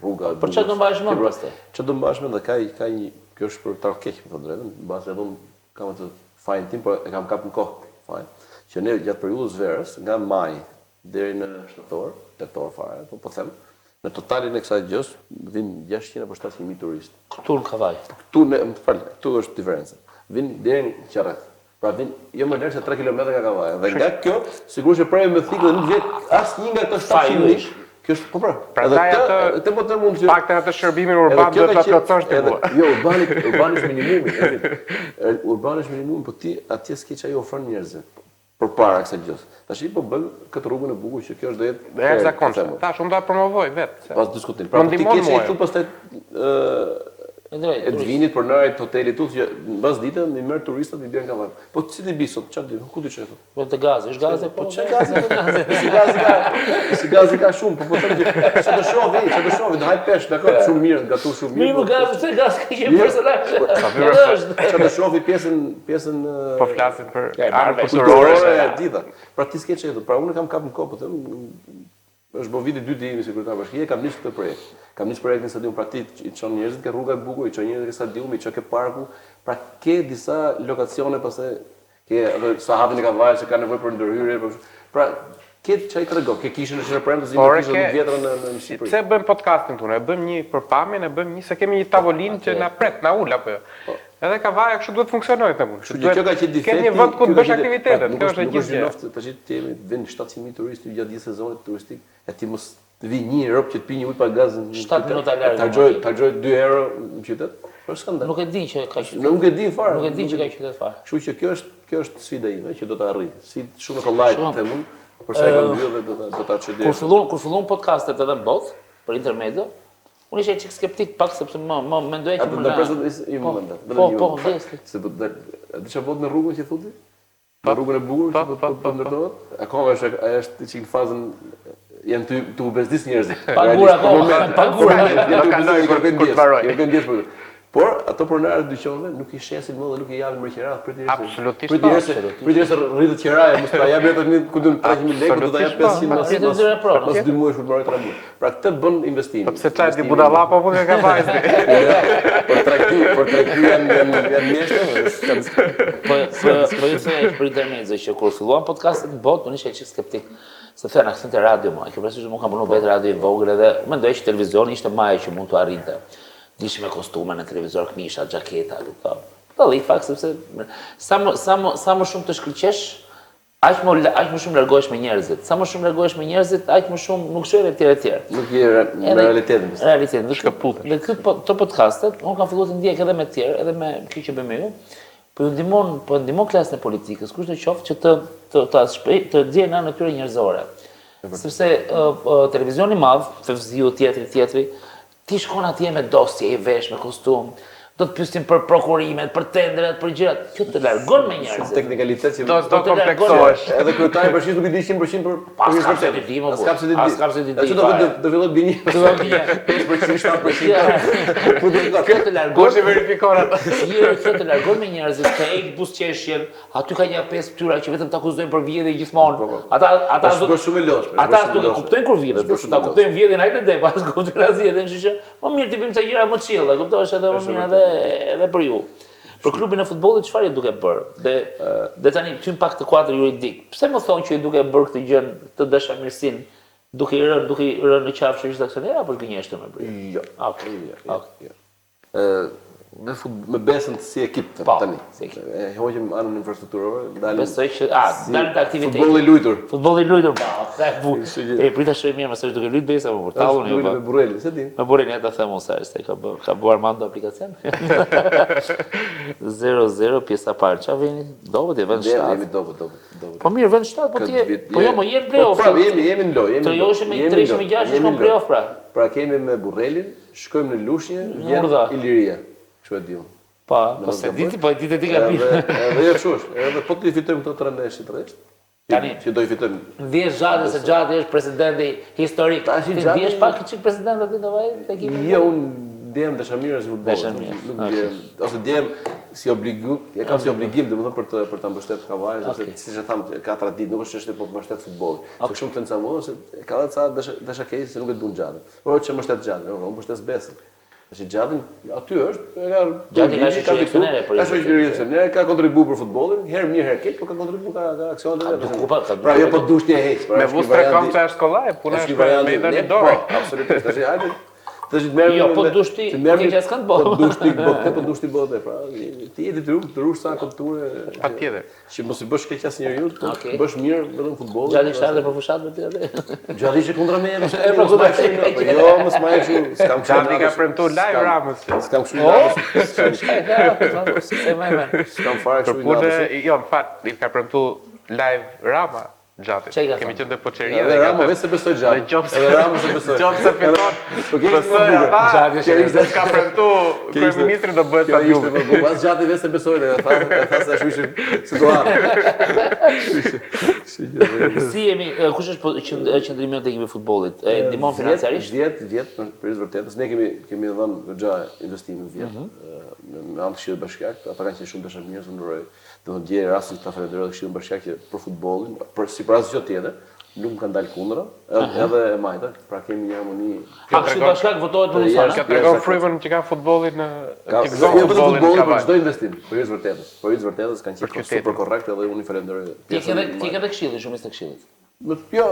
rruga. Për çfarë do mbash më pastaj? Çfarë do mbash më dhe ka një, kjo është për ta keq me të drejtën, mbas edhe unë kam atë fajin tim, por e kam kap në kohë fajin. Që ne gjatë periudhës verës, nga maj deri në shtator, tetor fare, po them. Në totalin e kësaj gjës vinë 600 apo 700.000 turistë. Këtu në Kavaj. Këtu është diferenca. Vinë deri në Qarreth. Pra vinë jo më lart se 3 kilometra nga Kavaja. Dhe nga kjo, sigurisht që prej me thikë dhe nuk vjet asnjë nga këto 700.000. Kjo është po pra. Edhe këtë po të mund të pakta atë shërbimin urban do ta plotësosh ti mua. Jo, urbani është minimumi. Urbani është minimumi, po ti atje s'ke çaj ofron njerëzve. Përpara kësaj gjës. Tash po bën këtë rrugën e bukur që kjo është do jetë jashtëzakonshme. Tash unë do ta promovoj vetë. Pas diskutim. Pra ti ke këtu pastaj e vinit për nërit hotelit tu që mbas ditën mi merr turistat i bën Kavaj. Po si ti bi sot, çfarë di? Ku ti çet? Po të gazi, është gazi, po çe gazi. Si gazi ka shumë, po them që çdo shohi, do haj pesh, dakor, shumë mirë, gatu shumë mirë. Mirë gazi, pse gazi ka një personazh. Çdo shohi pjesën po flasim për art kulturore e ditës. Pra ti s'ke çetur, pra unë kam kap në kohë, po them është bo viti 2 të jemi sekretar bashkie, kam nisë këtë projekt. Kam nisë projektin e stadiumit, pra ti i çon njerëzit ke rruga e bukur, i çon njerëzit ke stadiumi, i çon ke parku, pra ke disa lokacione pastaj ke edhe sahabin e Kavajës që ka nevojë për ndërhyrje, pra ke çaj trego, ke kishën e shërpremtës në kishën e vjetra në Shqipëri. Pse bëjmë podcastin tonë? E bëjmë një përpamje, e bëjmë një se kemi një tavolinë që na pret, na ul apo jo. Edhe Kavaja kështu duhet funksionojë të mund. Kjo ka qenë defekti. Ke një vend ku të bësh aktivitetet, kjo është e gjithë. Nuk tash ti vjen 700.000 turistë gjatë gjithë sezonit turistik, e ti mos vi një Europë që të pi një ujë pa gaz në 7 minuta larg. Ta xhoj 2 euro në qytet. Po skandal. Nuk e di që ka qytet. Nuk e di fare. Nuk e di që ka qytet fare. Kështu që kjo është sfida ime që do ta arrij. Si shumë kollaj them unë, por sa e kam mbyllë do ta çoj. Kur fillon podcastet edhe në botë për intermedio, unë isha çik skeptik pak sepse më mendoja që do presë i momentet. Po, se do të disha vot në rrugën që thotë. Në rrugën e bukur që po ndërtohet. Akoma është çik në fazën janë të bezdis njerëzit. Pagura. Por ato pronarët dyqanëve nuk i shesin më dhe nuk i japin mërqerat për Absolutisht. Për të rritet qeraja, mos ta jap vetëm ku do 300.000 lekë, do ta jap 500 pas 2 muaj futbollit të rëmbur. Pra këtë bën investim. Po pse çaj di budalla po ka Kavajs. Por tregti janë mjeshtë. Po ju thënë për intermezzo që kur filluan podcastet në botë, unë isha çik skeptik. Se thënë aksion të radio më, e ke parasysh më kam punuar vetë radio i vogël edhe mendoj që televizioni ishte më ajo që mund të arrinte. Dish me kostume në televizor, këmisha, xhaketa, këto. Po i fakt sepse sa më shumë të shkëlqesh, aq më shumë largohesh me njerëzit. Sa më shumë largohesh me njerëzit, aq më shumë nuk shoh edhe të tjerë. Nuk je në realitetin. Realitetin, nuk shkëput. Dhe këto podcastet, unë kam filluar të ndjek edhe me të tjerë, edhe me kjo që bëjmë ju. Po ndihmon klasën e politikës, kushdo qoftë që të gjejnë anën e tyre njerëzore. Sepse televizioni i madh, TVZ-u, tjetri, ti shkon atje me dosje, i vesh, me kostum, do të pyesin për prokurimet, për tendrat, për gjërat. Kjo të largon me njerëzit. Teknikalitet që do kompleksohesh. Edhe kryetari bashkisë nuk i di 100% për As kapse di më. Do filloj bini. Do bini 5%, 7%. Kjo të largon. Kush i verifikon atë? Kjo të largon me njerëzit, të heq buzëqeshjen, aty ka një 5 fytyra që vetëm ta akuzojnë për vjedhje gjithmonë. Ata do shumë lodh. Ata nuk e kuptojnë kur vjedhin, por ta kuptojnë vjedhjen hajde dhe pas kuptojnë asgjë, edhe kështu që më mirë të bëjmë ca gjëra më të çilla, kuptohesh edhe më mirë edhe për ju. Për klubin e futbollit çfarë je duke bërë? Dhe tani ty pak të kuadër juridik. Pse më thonë që je duke bërë këtë gjë, të dashamirësinë, duke i rënë në qafë shoqërisë aksionere apo gënjeshtë më bëri? Jo. Okej. Me besën si ekip tani. E hoqim anën infrastrukturore, dalim. Besoj që dalim të aktiviteti. Futbolli lujtur. Futbolli lujtur, prita shoj mirë, mësoj duke luajtur besa më portallun jo. Me Burrelin, se di. Me Burrelin ata them ose se ka bërë Armando aplikacion. 0-0 pjesa parë. Çfarë vini? Dobët e vend 7. Jemi dobët. Po mirë vend 7, po ti po jo më jep playoff. Po jemi në lojë, Të joshim me 3-6 shkon playoff pra. Pra kemi me Burrelin, shkojmë në Lushnjë, vjen Iliria. Kështu e diun. Po se di ti e di ka bërë. Edhe jo kështu, edhe po ti fitojmë këto 3 ndeshje të rresht. Tani që do i fitojmë. Ndjesh Xhati se Xhati është presidenti historik. Ti ndjesh pak çik president aty në vaj të ekipit? Jo, unë ndjem dashamirë si futbolli. Nuk ndjem, ose ndjem si obligim, e kam si obligim domethënë për ta mbështetur Kavajën, sepse siç e tham, ka traditë, nuk është çështje po mbështet futbollin. Se shumë të ncamohen se ka edhe ca dashakësi se nuk e duan Xhatin. Po që mbështet Xhatin, unë mbështet Besën. Tash Xhatin aty është, Xhati ka shoqëri aksionere për. Ka shoqëri aksionere, ka kontribuar për futbollin, herë mirë herë keq, por ka kontribuar ka aksionet e vetë. Pra jo po dush ti e heq. Me vust 3 kampe është kollaj, puna është me ndonjë dorë. Absolutisht. Tash hajde. Tash merr. Jo, po dush ti, ti që s'kan bë. Po dush ti, po dush ti bëhet, pra. Ti je detyruar të rush sa kulturë. Patjetër. Që mos i bësh keq asnjëriu, të bësh mirë vetëm futbollin. Xhati shtatë për fushat me ti atë. Gjati që kundra me e pra kundra jo, mos më e kështu, s'kam Xhati ka premtuar live Ramës. S'kam kështu. S'kam fare kështu. Jo, në fakt, i ka premtuar live Rama. Xhati. Kemi qenë te poçeria dhe Rama vetë se besoi Xhati. Edhe Rama se besoi. Xhati se fiton. Xhati që ka premtuar kryeministri do bëhet stadiumi. Pas Xhati vetë se besoi dhe tha se ashtu ishte situatë. Si jemi, kush është qëndrimi tek ekipit futbollit? E ndihmon financiarisht? 10 për vërtetës. Ne kemi dhënë goxha investime vjet. Me anë të Këshillit Bashkiak, ata kanë qenë shumë dashamirë, ndëroj. Do të gjej rastin ta falenderoj Këshillin Bashkiak që për futbollin, si për asgjë tjetër, nuk kanë dalë kundra, edhe e majta, pra kemi një harmoni. Këshilli Bashkiak votohet për Lusana. Ka tregon frymën që ka futbolli në futbollin për çdo investim, për hir vërtetës. Për hir vërtetës kanë qenë super korrekt edhe unë i falenderoj. Ti ke edhe Këshilli, shumicë të Këshillit. Jo,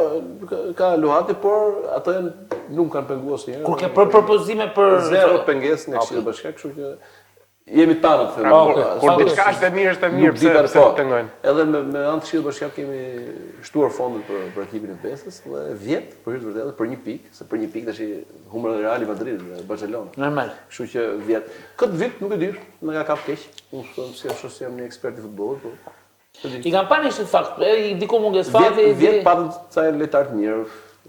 ka luhati, por ato nuk kanë penguar asnjëherë. Kur ke për propozime për zero pengesë nga Këshilli Bashkiak, kështu që Jemi tanët, kur diçka është e mirë, pse tengojnë. Edhe me anë të Këshillit Bashkiak kemi shtuar fondet për ekipin e Pesës, dhe vjet, për hyrje vërtetë, për 1 pikë, se për 1 pikë tash humbën edhe Real Madrid, Barcelona. Normal. Kështu që vjet. Këtë vit nuk e di, më ka kap keq. Unë them se ashtu jam një ekspert i futbollit, po. I kampani ishte fakt, i diku munges fati. Vjet patëm ca lojtar të mirë,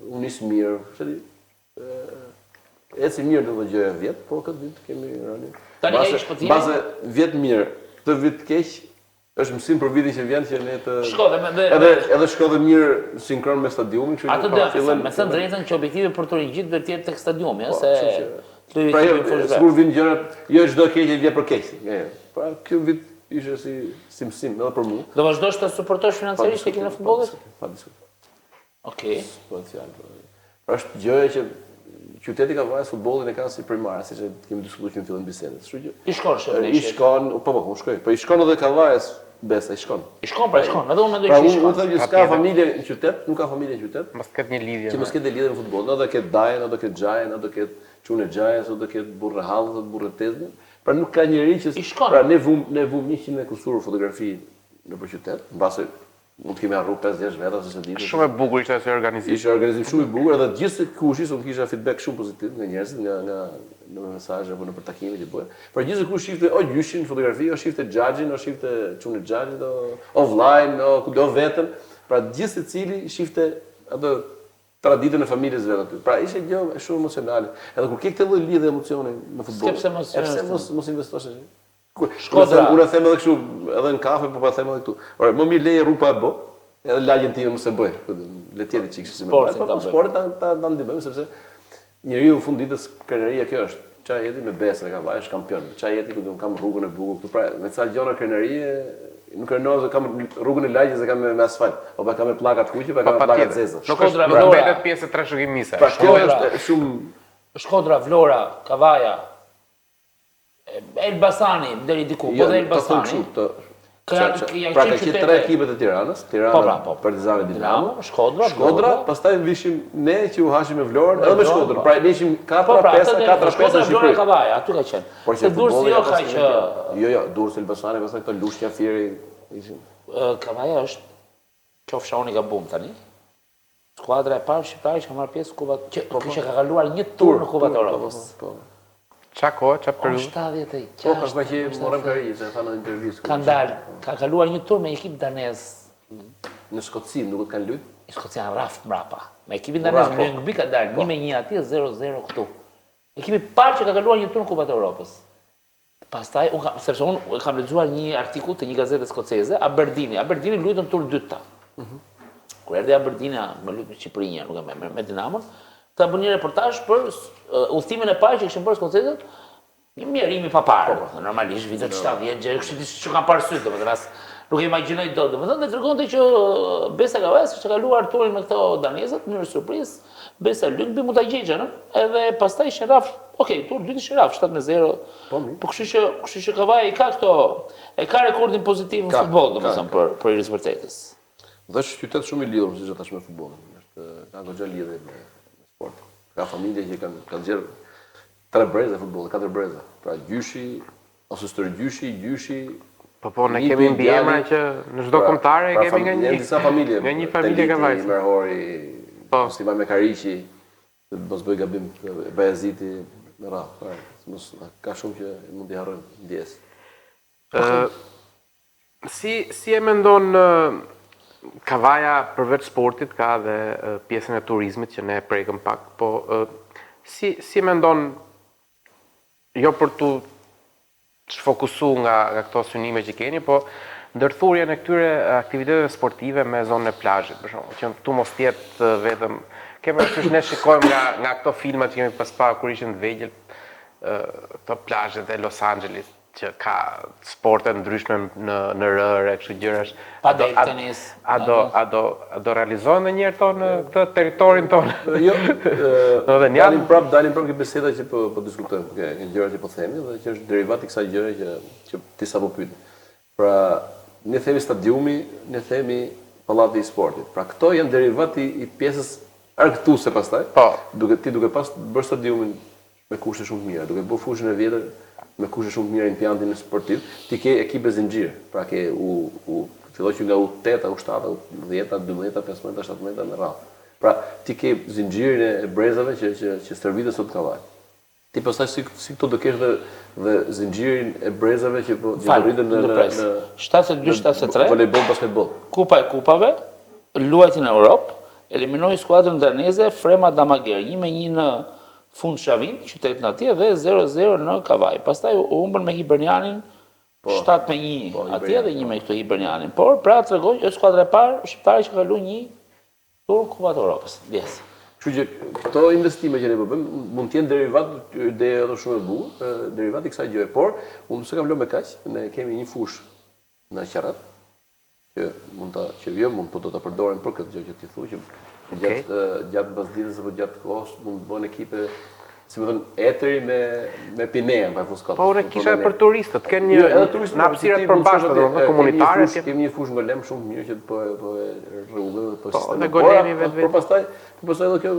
unë nis mirë, çfarë di. Eci mirë do të gjëja vjet, po këtë vit kemi rënë. Tani ai shpëtim. Bazë vjet mirë, këtë vit keq është mësim për vitin që vjen që ne të edhe shko dhe mirë sinkron me stadiumin, kështu që atë fillon me thënë drejtën që objektivi për të ringjit do të jetë tek stadiumi, se pra sigur vin gjërat, jo çdo keq e vjen për keq. Pra ky vit ishte si mësim edhe për mua. Do vazhdosh të suportosh financiarisht ekipin e futbollit? Pa diskutim. Okej. Pra është gjëja që qyteti Kavajës futbollin e ka si primare, siç kemi diskutuar që në fillim bisedës. Kështu që i shkon shërbësh. I shkon, po unë shkoj. Po i shkon edhe Kavajës, besa i shkon. I shkon, pra i shkon. Edhe unë mendoj që i shkon. Unë them që s'ka familje në qytet, nuk ka familje në qytet. Mos ketë një lidhje. Që mos ketë lidhje me futbollin, edhe ketë Dajën, edhe ketë Xhajën, edhe ketë Çunë Xhajës, edhe ketë burrë hallës, edhe burrë tezën. Pra nuk ka njëri që pra ne vum 100 kusur fotografi nëpër qytet, mbase mund të kemi harru 5-10 veta se ditë. Shumë e bukur ishte ajo organizim. Ishte organizim shumë i bukur edhe gjithsesi kush ishte kisha feedback shumë pozitiv nga njerëzit, nga në mesazhe apo nëpër takime që bëhen. Por gjithsesi kush shifte o gjyshin fotografi, o shifte xhaxhin, o shifte çunë xhaxhin, o vllajin, o kudo vetëm. Pra gjithsesi cili shifte atë traditën e familjes vet aty. Pra ishte gjë shumë emocionale. Edhe kur ke këtë lloj lidhje emocioni në futboll. Sepse mos investosh. Shkodra. Unë them edhe kështu, edhe në kafe, po them edhe këtu. Ora, më mirë leje rrupa e bë, edhe lagjen time mos e bëj. Le të jetë çikë si më. Po sporti ta ndihmojmë sepse njeriu në fund ditës krenaria kjo është. Çfarë jeti me besën e Kavajës, është kampion. Çfarë jeti ku kam rrugën e bukur këtu. Pra, me ca gjona krenarie, nuk krenoz se kam rrugën e lagjes e kam me asfalt, apo kam me pllaka të kuqe, apo kam pllaka të zeza. Shkodra Vlora vetë pjesë e trashëgimisë. Pra kjo është shumë Shkodra Vlora, Kavaja, Elbasani, deri diku, po dhe Elbasani. Pra ka që 3 ekipet e Tiranës, Tirana, Partizani, Dinamo, Shkodra, pastaj vishim ne që u hashim me Vlorën, edhe me Shkodrën. Pra ne ishim 4-5 në Shqipëri. Vlora Kavaja, aty ka qenë. Se Durrësi jo ka që Jo, Durrësi, Elbasani, pastaj këto Lushtja, Fieri ishin. Kavaja është qofsha unë i gabum tani. Skuadra e parë shqiptare që ka marrë pjesë që ka kaluar një tur në Kupën e Evropës. Qa kohë, qa periudhë? 76. Po, ka që morëm kari, se tha në intervjisë. Ka dalë, ka kaluar një tur me ekip danez. Në Shkocin, nuk të kanë luajtur? Në Shkocin janë raftë mbrapa. Me ekipin danez, Lyngby ka dalë, 1-1 atje, 0-0 këtu. Ekipi parë që ka kaluar një tur në Kupën e Evropës. Pastaj, sepse unë kam lexuar një artikull të një gazete skoceze, Aberdini luajtën tur dytë. Kur erdhi Aberdini, më luajti në Shqipëri një, nuk e me Dinamon. Ta bën një reportazh për udhëtimin e parë që kishin bërë skoncezët, një mjerimi pa parë, normalisht vitet 70, kështu që kanë parë syt, domethënë as nuk e imagjinoj dot. Domethënë tregonte që Besa Kavajës ka kaluar turin me këto danezët në surprizë, Besa Lyngby mund ta gjejë, edhe pastaj Sheraf, okay, tur dytë Sheraf 7-0. Po kështu që Kavaja i ka këto, e ka rekordin pozitiv në futboll, domethënë për Iris Vërtetës. Dhe është qytet shumë i lidhur siç tash me futbollin. Ka goxha lidhje me sport. Ka familje që kanë nxjerr 3 breza futbolli, 4 breza. Pra gjyshi ose gjyshi. Po ne kemi mbi emra që në çdo kombëtare kemi nga disa familje. Nga një familje Kavajës. Merhori, si më Kariqi, mos bëj gabim, Bajaziti, me radhë. Mos ka shumë që mund t'i harrojmë ndjes. Si e mendon Kavaja përveç sportit ka dhe pjesën e turizmit që ne prekëm pak, po si mendon jo për tu fokusu nga këto synime që keni, po ndërthurjen e këtyre aktiviteteve sportive me zonën e plazhit, për shembull, që tu mos jetë vetëm kemi parasysh ne shikojmë nga këto filmat që kemi pas parë kur ishin të vegjël, këto plazhet e Los Angeles që ka sporte ndryshme në rërë, kështu gjërash. Padel tenis. A do realizohen dhe njerë tonë këtë teritorin tonë? Jo, dalim prap këtë biseda që po diskutojmë, një gjëra që po themi, dhe që është derivat i kësaj gjëre që ti sa po pyet. Pra, ne themi stadiumi, ne themi pallati i sportit. Pra, këto janë derivati i pjesës argëtuese pastaj. Po. Duke pas bërë stadiumin me kushte shumë të mira, duke bërë fushën e vjetër me kushte shumë të mira impiantin sportiv, ti ke ekipe zinxhir, pra ke filloj që nga U8, U7, U10, U12, U15, U17 me radhë. Pra ti ke zinxhirin e brezave që stërvitet sot kavaj. Ti pastaj si këto do kesh dhe zinxhirin e brezave që do rriten në 72-73 volejboll, basketboll. Kupa e kupave, luajtën në Europë, eliminoi skuadrën daneze Frema Damager, 1-1 në fund Shavin, qytetin atje dhe 0-0 në Kavaj. Pastaj u humbën me Hibernianin 7-1 atje dhe 1 me këto Hibernianin. Por pra tregoj është skuadra e parë shqiptare që ka luajtur një tur Kupa të Europës. Yes. Kështu që këto investime që ne po bëjmë mund të jenë derivat dhe edhe shumë e bukur, derivat i kësaj gjëje, por unë s'e kam lënë me kaq, ne kemi një fushë në Qarrat që që vjen, do ta përdorim për këtë gjë që ti thu që gjatë bazditës apo gjatë kohës mund të bëhen ekipe, si më thënë, etëri me Pineën, pa fuskot. Po unë kisha për turistët, kanë një në hapësirat përbashkëta, domethënë komunitare. Kemi një fushë golem shumë mirë që po e rregullojmë po sistemi. Po golemi vetë. Por pastaj edhe kjo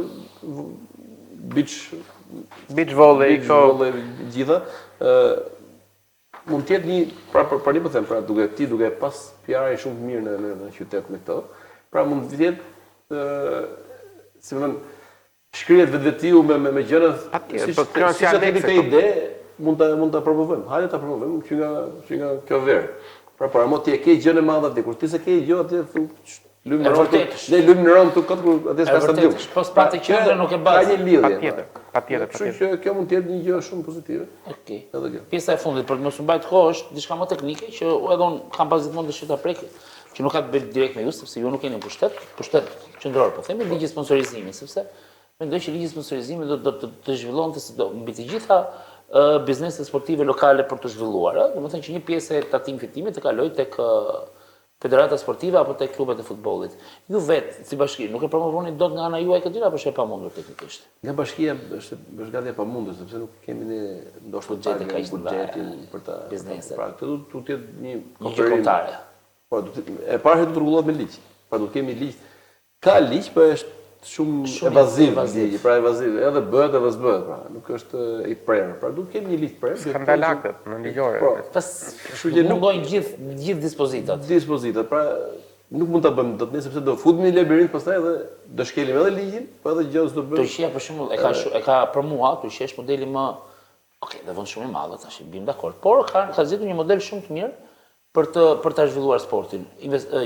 beach volley gjitha mund të jetë një pra një po them, pra duke pas PR-i shumë të mirë në qytet me këto, pra mund të jetë si më thënë shkrihet vetvetiu me gjëra siç atë ke ide mund ta promovojmë. Hajde ta promovojmë që nga kjo verë. Pra para mo ti e ke gjën e madhe aty, kur ti se ke gjë aty lym në Rom. Ne lym në Rom këtu aty ka stadium. Po s'pati qendra nuk e bën. Ka një lidhje. Patjetër. Kështu që kjo mund të jetë një gjë shumë pozitive. Okej. Edhe kjo. Pjesa e fundit për të mos u mbajtur kohë është diçka më teknike që edhe un kam pas gjithmonë dëshirë ta prek, që nuk ka të bëjë direkt me ju sepse ju nuk keni pushtet qendror, po themi ligji sponsorizimi, sepse mendoj që ligji sponsorizimi do të zhvillonte mbi të gjitha bizneset sportive lokale për të zhvilluar, domethënë që një pjesë e tatimit fitimit të kalojë tek federata sportive apo tek klubet e futbollit. Ju vetë si bashki nuk e promovoni dot nga ana juaj këtë gjë apo është e pamundur teknikisht? Nga bashkia është gati e pamundur sepse nuk kemi ne ndoshta buxhetin për ta bizneset. Pra këtë do të jetë një kontare. Po e para do të rregullohet me ligj. Pra do të kemi ligj. Ka ligj, po është shumë evaziv, pra evaziv, edhe bëhet edhe s'bëhet, pra, nuk është i prerë. Pra duhet kemi një ligj prerë. Skandalakët në ligjore. Pas mungojnë gjithë dispozitat. Dispozitat, pra nuk mund ta bëjmë dot ne sepse do futemi në labirint pastaj edhe do shkelim edhe ligjin, po edhe gjë s'do bëjmë. Turqia për shembull e ka për mua, Turqia është modeli më dhe vend shumë i madh, tash bim dakord, por ka zgjedhur një model shumë të mirë për ta zhvilluar sportin.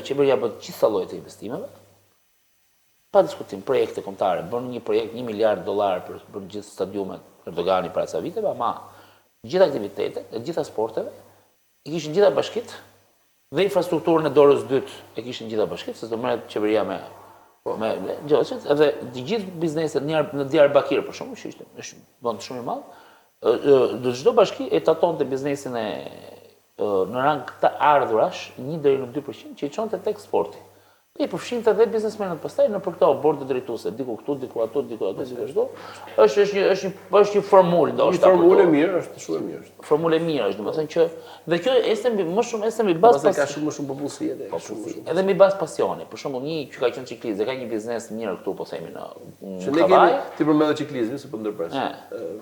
Qeveria bën gjitha llojet e investimeve. Pa diskutim, projekte kombëtare, bën një projekt $1 miliard për gjithë stadiumet Erdogani para ca viteve, ama gjitha aktivitetet, e gjitha sporteve, i kishin gjitha bashkit, dhe infrastrukturën e dorës dytë e kishin gjitha bashkit, se do merret qeveria me gjërat, edhe të gjithë bizneset në Diyarbakir për shkak që është vend shumë i madh, çdo bashki e tatonte biznesin në rang të ardhurash 1 deri në 2% që i çonte tek sporti. I përfshinte dhe biznesmenët pastaj në për këto borde drejtuese, diku këtu, diku aty, diku ashtu. Është një formulë ndoshta. Një formulë e mirë, është shumë e mirë. Formulë e mirë është, domethënë që dhe kjo është më shumë mbi bazë ka shumë popullsi edhe. Edhe mbi bazë pasioni. Për shembull, një që ka qenë ciklist dhe ka një biznes mirë këtu, po themi në Kavaj. Ti përmend ciklizmin se po ndërpres.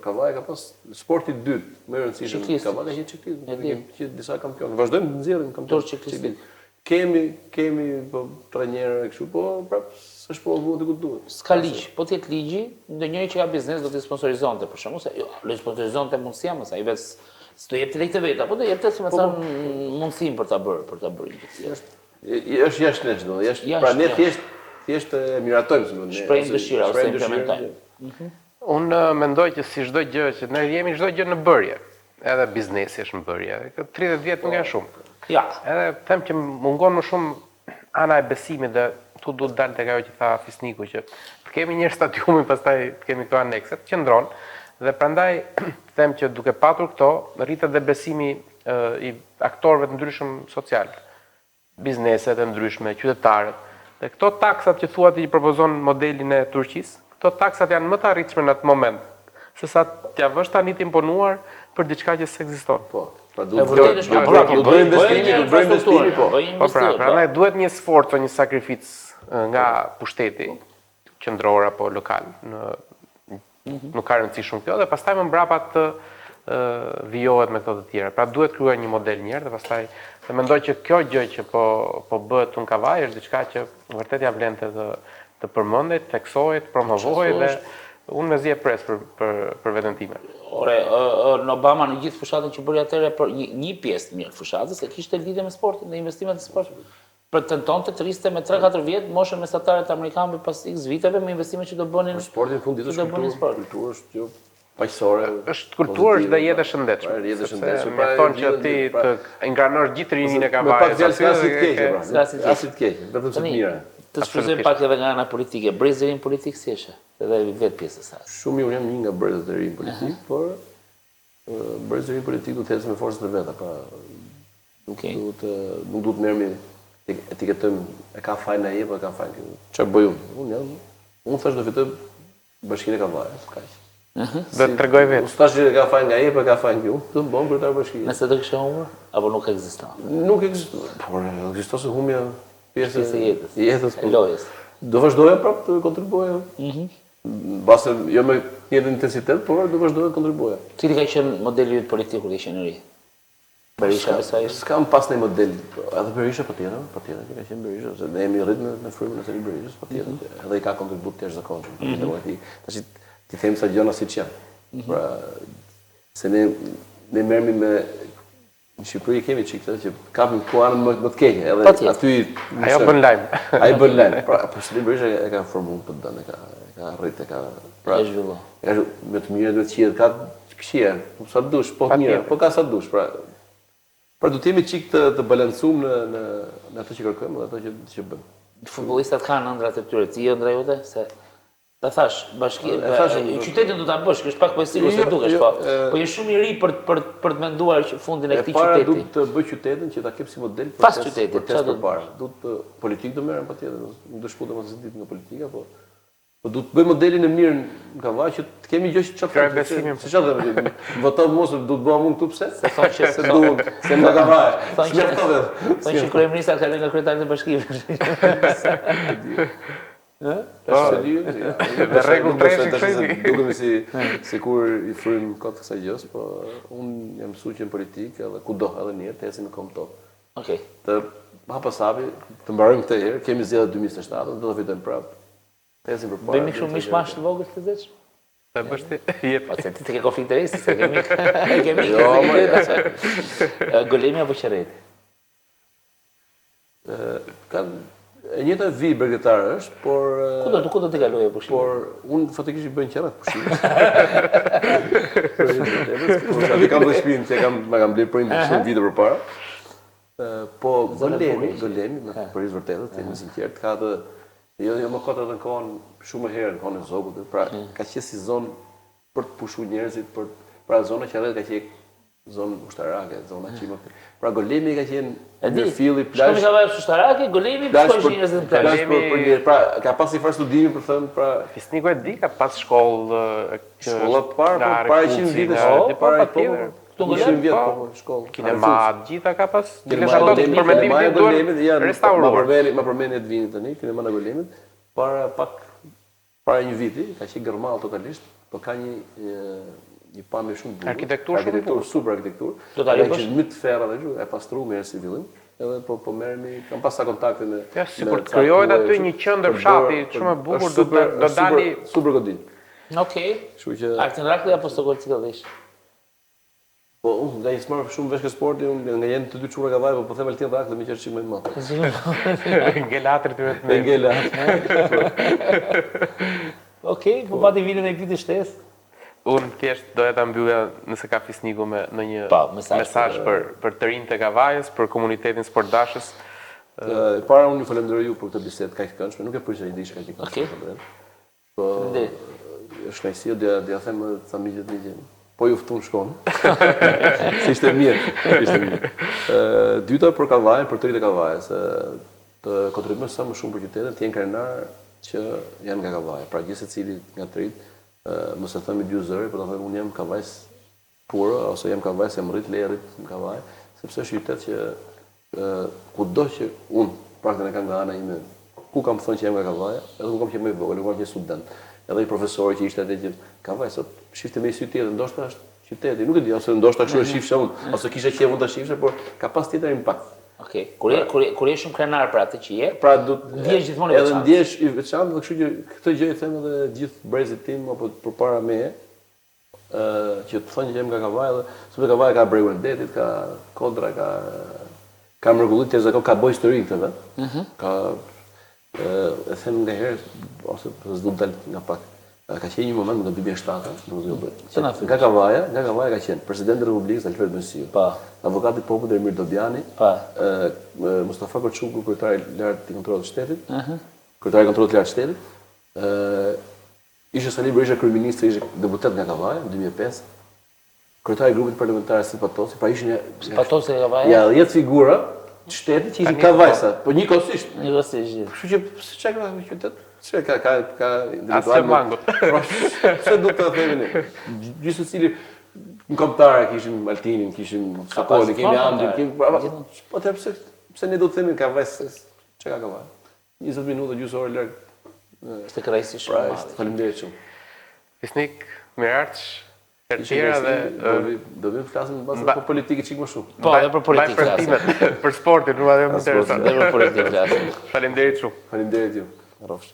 Kavaj ka pas sporti i dytë, më i rëndësishëm. Kavaj ka qenë ciklist, kemi qenë disa kampionë. Vazhdojmë të nxjerrim kampionë. Kemi po trajnerë kështu, po prap s'është po vunë ku duhet. S'ka ligj, po ti ligji, ndonjëri që ka biznes do të sponsorizonte për shkakun se do të sponsorizonte mundësia mos ai vetë s'do jep lekë të veta, po do jep të si më thon mundësinë për ta bërë një. Është jashtë nesh, do, pra ne thjesht e miratojmë se ne shprehim dëshira ose implementojmë. Unë mendoj që si çdo gjë që ne jemi çdo gjë në bërje, edhe biznesi është në bërje. 30 vjet nuk janë shumë. Ja. Edhe them që mungon më shumë ana e besimit dhe tu duhet dalë tek ajo që tha Fisniku që të kemi një stadiumin, pastaj të kemi këto anekset, qëndron dhe prandaj them që duke patur këto rritet dhe besimi i aktorëve të ndryshëm social, bizneset e ndryshme, qytetarët. Dhe këto taksat që thuat i propozon modelin e Turqisë, këto taksat janë më të arritshme në atë moment, sesa t'ja vësh tani të imponuar për diçka që s'ekziston. Po. Pra do bëjmë investimi, po. Po pra, prandaj duhet një sforcë, një sakrificë nga pushteti qendror apo lokal në nuk ka rëndësi shumë kjo, dhe pastaj më mbrapa të vijohet me këto të tjera. Pra duhet krijuar një model njerë dhe pastaj dhe mendoj që kjo gjë që po bëhet unë kavaj është diçka që vërtet ja vlen të përmendet, theksohet, promovohet dhe unë mezi e pres për veten time. Ore, në Obama në gjithë fushatën që bëri atëherë për një pjesë mirë fushatës, se kishte lidhje me sportin dhe investimet në sport. Për tentonte të rriste me 3-4 vjet moshën mesatare të amerikanëve pas X viteve me investime që do bënin në sportin fund ditës kulturë është jo paqësore. Është kulturë dhe jetë e shëndetshme. Jetë e shëndetshme. Mjafton që ti të ngranosh gjithë rininë e kavajës. Me pak fjalë s'ka si të keq, vetëm të mira. Të shfrytëzojmë pak edhe nga ana politike. Brezërin politik si është? Edhe vetë pjesë e saj. Shumë unë jam një nga brezët e rinj politik, por brezët e rinj politik duhet të ecë me forcat e veta, pra nuk duhet merremi etiketojmë e ka fajin ai apo e ka fajin ky. Çfarë bëj unë? Unë thash do fitoj bashkinë e Kavajës, kaq. Do të tregoj vetë. Unë thash që ka fajin nga ai apo ka fajin ky. Unë do të bëm kryetar bashkie. Nëse do kisha humbur apo nuk ekziston? Nuk ekziston. Por ekziston se humbja pjesë e jetës, e lojës. Do vazhdoja prapë të kontribuoja. Basta jo me një intensitet, por do vazhdoja të kontribuoja. Cili ka qenë modeli yt politik kur ishe në ri? Berisha besoj. S'kam pas një model, edhe Berisha patjetër që ka qenë Berisha, se ne jemi rrit në frymën e së Berishës, patjetër. Edhe i ka kontribut të jashtëzakonshëm. Tash ti them sa gjëra siç janë. Pra se ne merremi me në Shqipëri kemi çiktë që kapim ku anën më të keqe, edhe aty ajo bën lajm. Ai bën lajm. Pra Presidenti Berisha e ka formuar për dën, e ka rrit, e ka pra zhvilluar. Me të mirë duhet qiet ka këshia, sa dush, po mirë, po ka sa dush, pra do të jemi çik të balancuar në ato që kërkojmë dhe ato që bëjmë. Futbollistat kanë ëndrat e tyre, ti ëndra jote se ta thash, qytetin do ta bësh, është pak po sigurt se dukesh, po je shumë i ri për të menduar që fundin e këtij qyteti. Para duhet të bëj qytetin që ta kep si model pas qytetit, çfarë do të bëj? Duhet politikë do merrem patjetër, nuk do shkputem as ditë nga politika, po duhet të bëj modelin e mirë në Kavaj që të kemi gjë që çfarë besimin. Se çfarë do të votoj mos do të bëhem unë këtu pse? Se thonë që se duhet, se nga Kavaj. Thonë që kryeministra ka lënë nga kryetari i bashkimit. Dhe rregull dukemi si kur i frym kot kësaj gjës, po unë jam mësuar që në politikë edhe kudo edhe në jetë të ecim me komto. Okej. Të hapasapi, të mbarojmë këtë herë, kemi zgjedhjet 2027, do të fitojmë prapë. Të ecim përpara. Bëjmë shumë mishmash të vogël të zesh? Ta bësh ti. Jep. Po se ti ke konflikt interesi, se kemi. Golemi apo Qerreti? E njëjta vi bregdetar është, por ku do të kalojë pushimi? Por unë fatikisht i bën qerrat pushimi. Por kam bërë shtëpinë që ma kam bler për shumë vite përpara. Po golemi me përis vërtetët, të jemi sinqert, ka të jo më kota edhe në kohën shumë herë në kohën e Zogut, pra ka qenë si zonë për të pushuar njerëzit, pra zona që edhe ka qenë zonë ushtarake, zona që më. Pra golemi ka qenë në filli plazh. Shkomi ka vajë ushtarake, golemi shkojnë njerëzit në plazh. Pra ka pas një farë studimi për thënë, pra Fisniku e di ka pas shkollë shkolla para 100 vite, para tjetër. Ishim vjet po shkollë. Kinema gjitha ka pas. Ato për mendimin tim duhet restauruar. Ma përmend Edvini tani, kinema në Golemit, para një viti, ka qenë gërmall totalisht, por ka një pamje shumë bukur. Arkitekturë, super arkitekturë. Do ta lësh më të ferra dhe e pastruar me si fillim. Edhe po merremi, kam pas sa kontakte me. Ja, sikur të krijohet aty një qendër fshati shumë e bukur, do dali super godin. Okej. Kështu që Artin Rakli apo Stokol cikëllish? Po unë nga i smarr shumë vesh sporti, unë nga jenë të dy çura Kavaj, po them Altin Rakli më qesh më i madh. Ngelatër ty vetëm. Ngelat. Okej, po pati vinin e piti shtesë. Unë thjesht doja ta mbyllja nëse ka Fisniku me ndonjë mesazh për të rinjtë e Kavajës, për komunitetin sportdashës. Para unë ju falenderoj ju për këtë bisedë kaq të këndshme, nuk e prisja një ditë kaq të këndshme. Po është kënaqësi do ja them ca miqjet mi që po ju ftun shkon. Si ishte mirë. Dyta për Kavajën, për të rinjtë e Kavajës, të kontribuojmë sa më shumë për qytetin, të jenë krenar që janë nga Kavaja. Pra gjithë secili nga të rinjtë mos e themi dy zëri, por do të them unë jam Kavajës puro ose jam Kavajës e rrit në Kavaj, sepse është qytet që kudo që unë praktën e kam nga ana ime, ku kam thënë që jam nga Kavaja, edhe ku kam qenë më i vogël, ku kam qenë student. edhe i profesori që ishte atë që Kavaj sot shifte me sy tjetër, ndoshta është qyteti, nuk e di, ose ndoshta kështu e shifsha unë, ose kisha qejf unë ta shifsha, por ka pas tjetër impakt. Okej. Kur je shumë krenar për atë që je, pra ndjesh gjithmonë i veçantë. Edhe ndjesh i veçantë, dhe kështu që këtë gjë i them edhe gjithë brezit tim apo përpara meje, që të thonë që jem nga Kavaj, dhe sepse Kavaj ka bregun e detit, ka kodra, ka mrekullit të zakon, ka boj histori këtë vet. Ka e them nga herë, ose s'du të dal nga pak. Ka qenë një moment në Biblia 7, nga Kavaja ka qenë presidenti i Republikës Alfred Mësiu, avokati i popullit Ermir Dobiani, Mustafa Koçuku, kryetari i lartë i kontrollit të shtetit, kryetari i kontrollit të lartë të shtetit, ishte Sali Berisha kryeminist, ishte deputet nga Kavaja në 2005, kryetari i grupit parlamentar Arsid Patosi, pra ishin Patosi nga Kavaja. Ja, 10 figura të shtetit që ishin Kavajsa, po njëkohësisht. Njëkohësisht. Kështu që çka ka qytet? Ka Asë mangut. Se do të themi ne. Gjithë secili në kombëtare kishim Altinin, kishim Sokolin, kemi Andrin, po pse ne do të themi ka vajzë, çka ka vajzë. 20 minuta, gjysmë orë larg. Ishte kënaqësi shumë e madhe. Faleminderit shumë. Fisnik, mirëarç. Tjera dhe do vim flasim për politikë çik më shumë. Po, edhe për politikë flasim. Për sportin, nuk më interesant. Edhe për politikë flasim. Faleminderit shumë. Faleminderit ju. Rrofsh.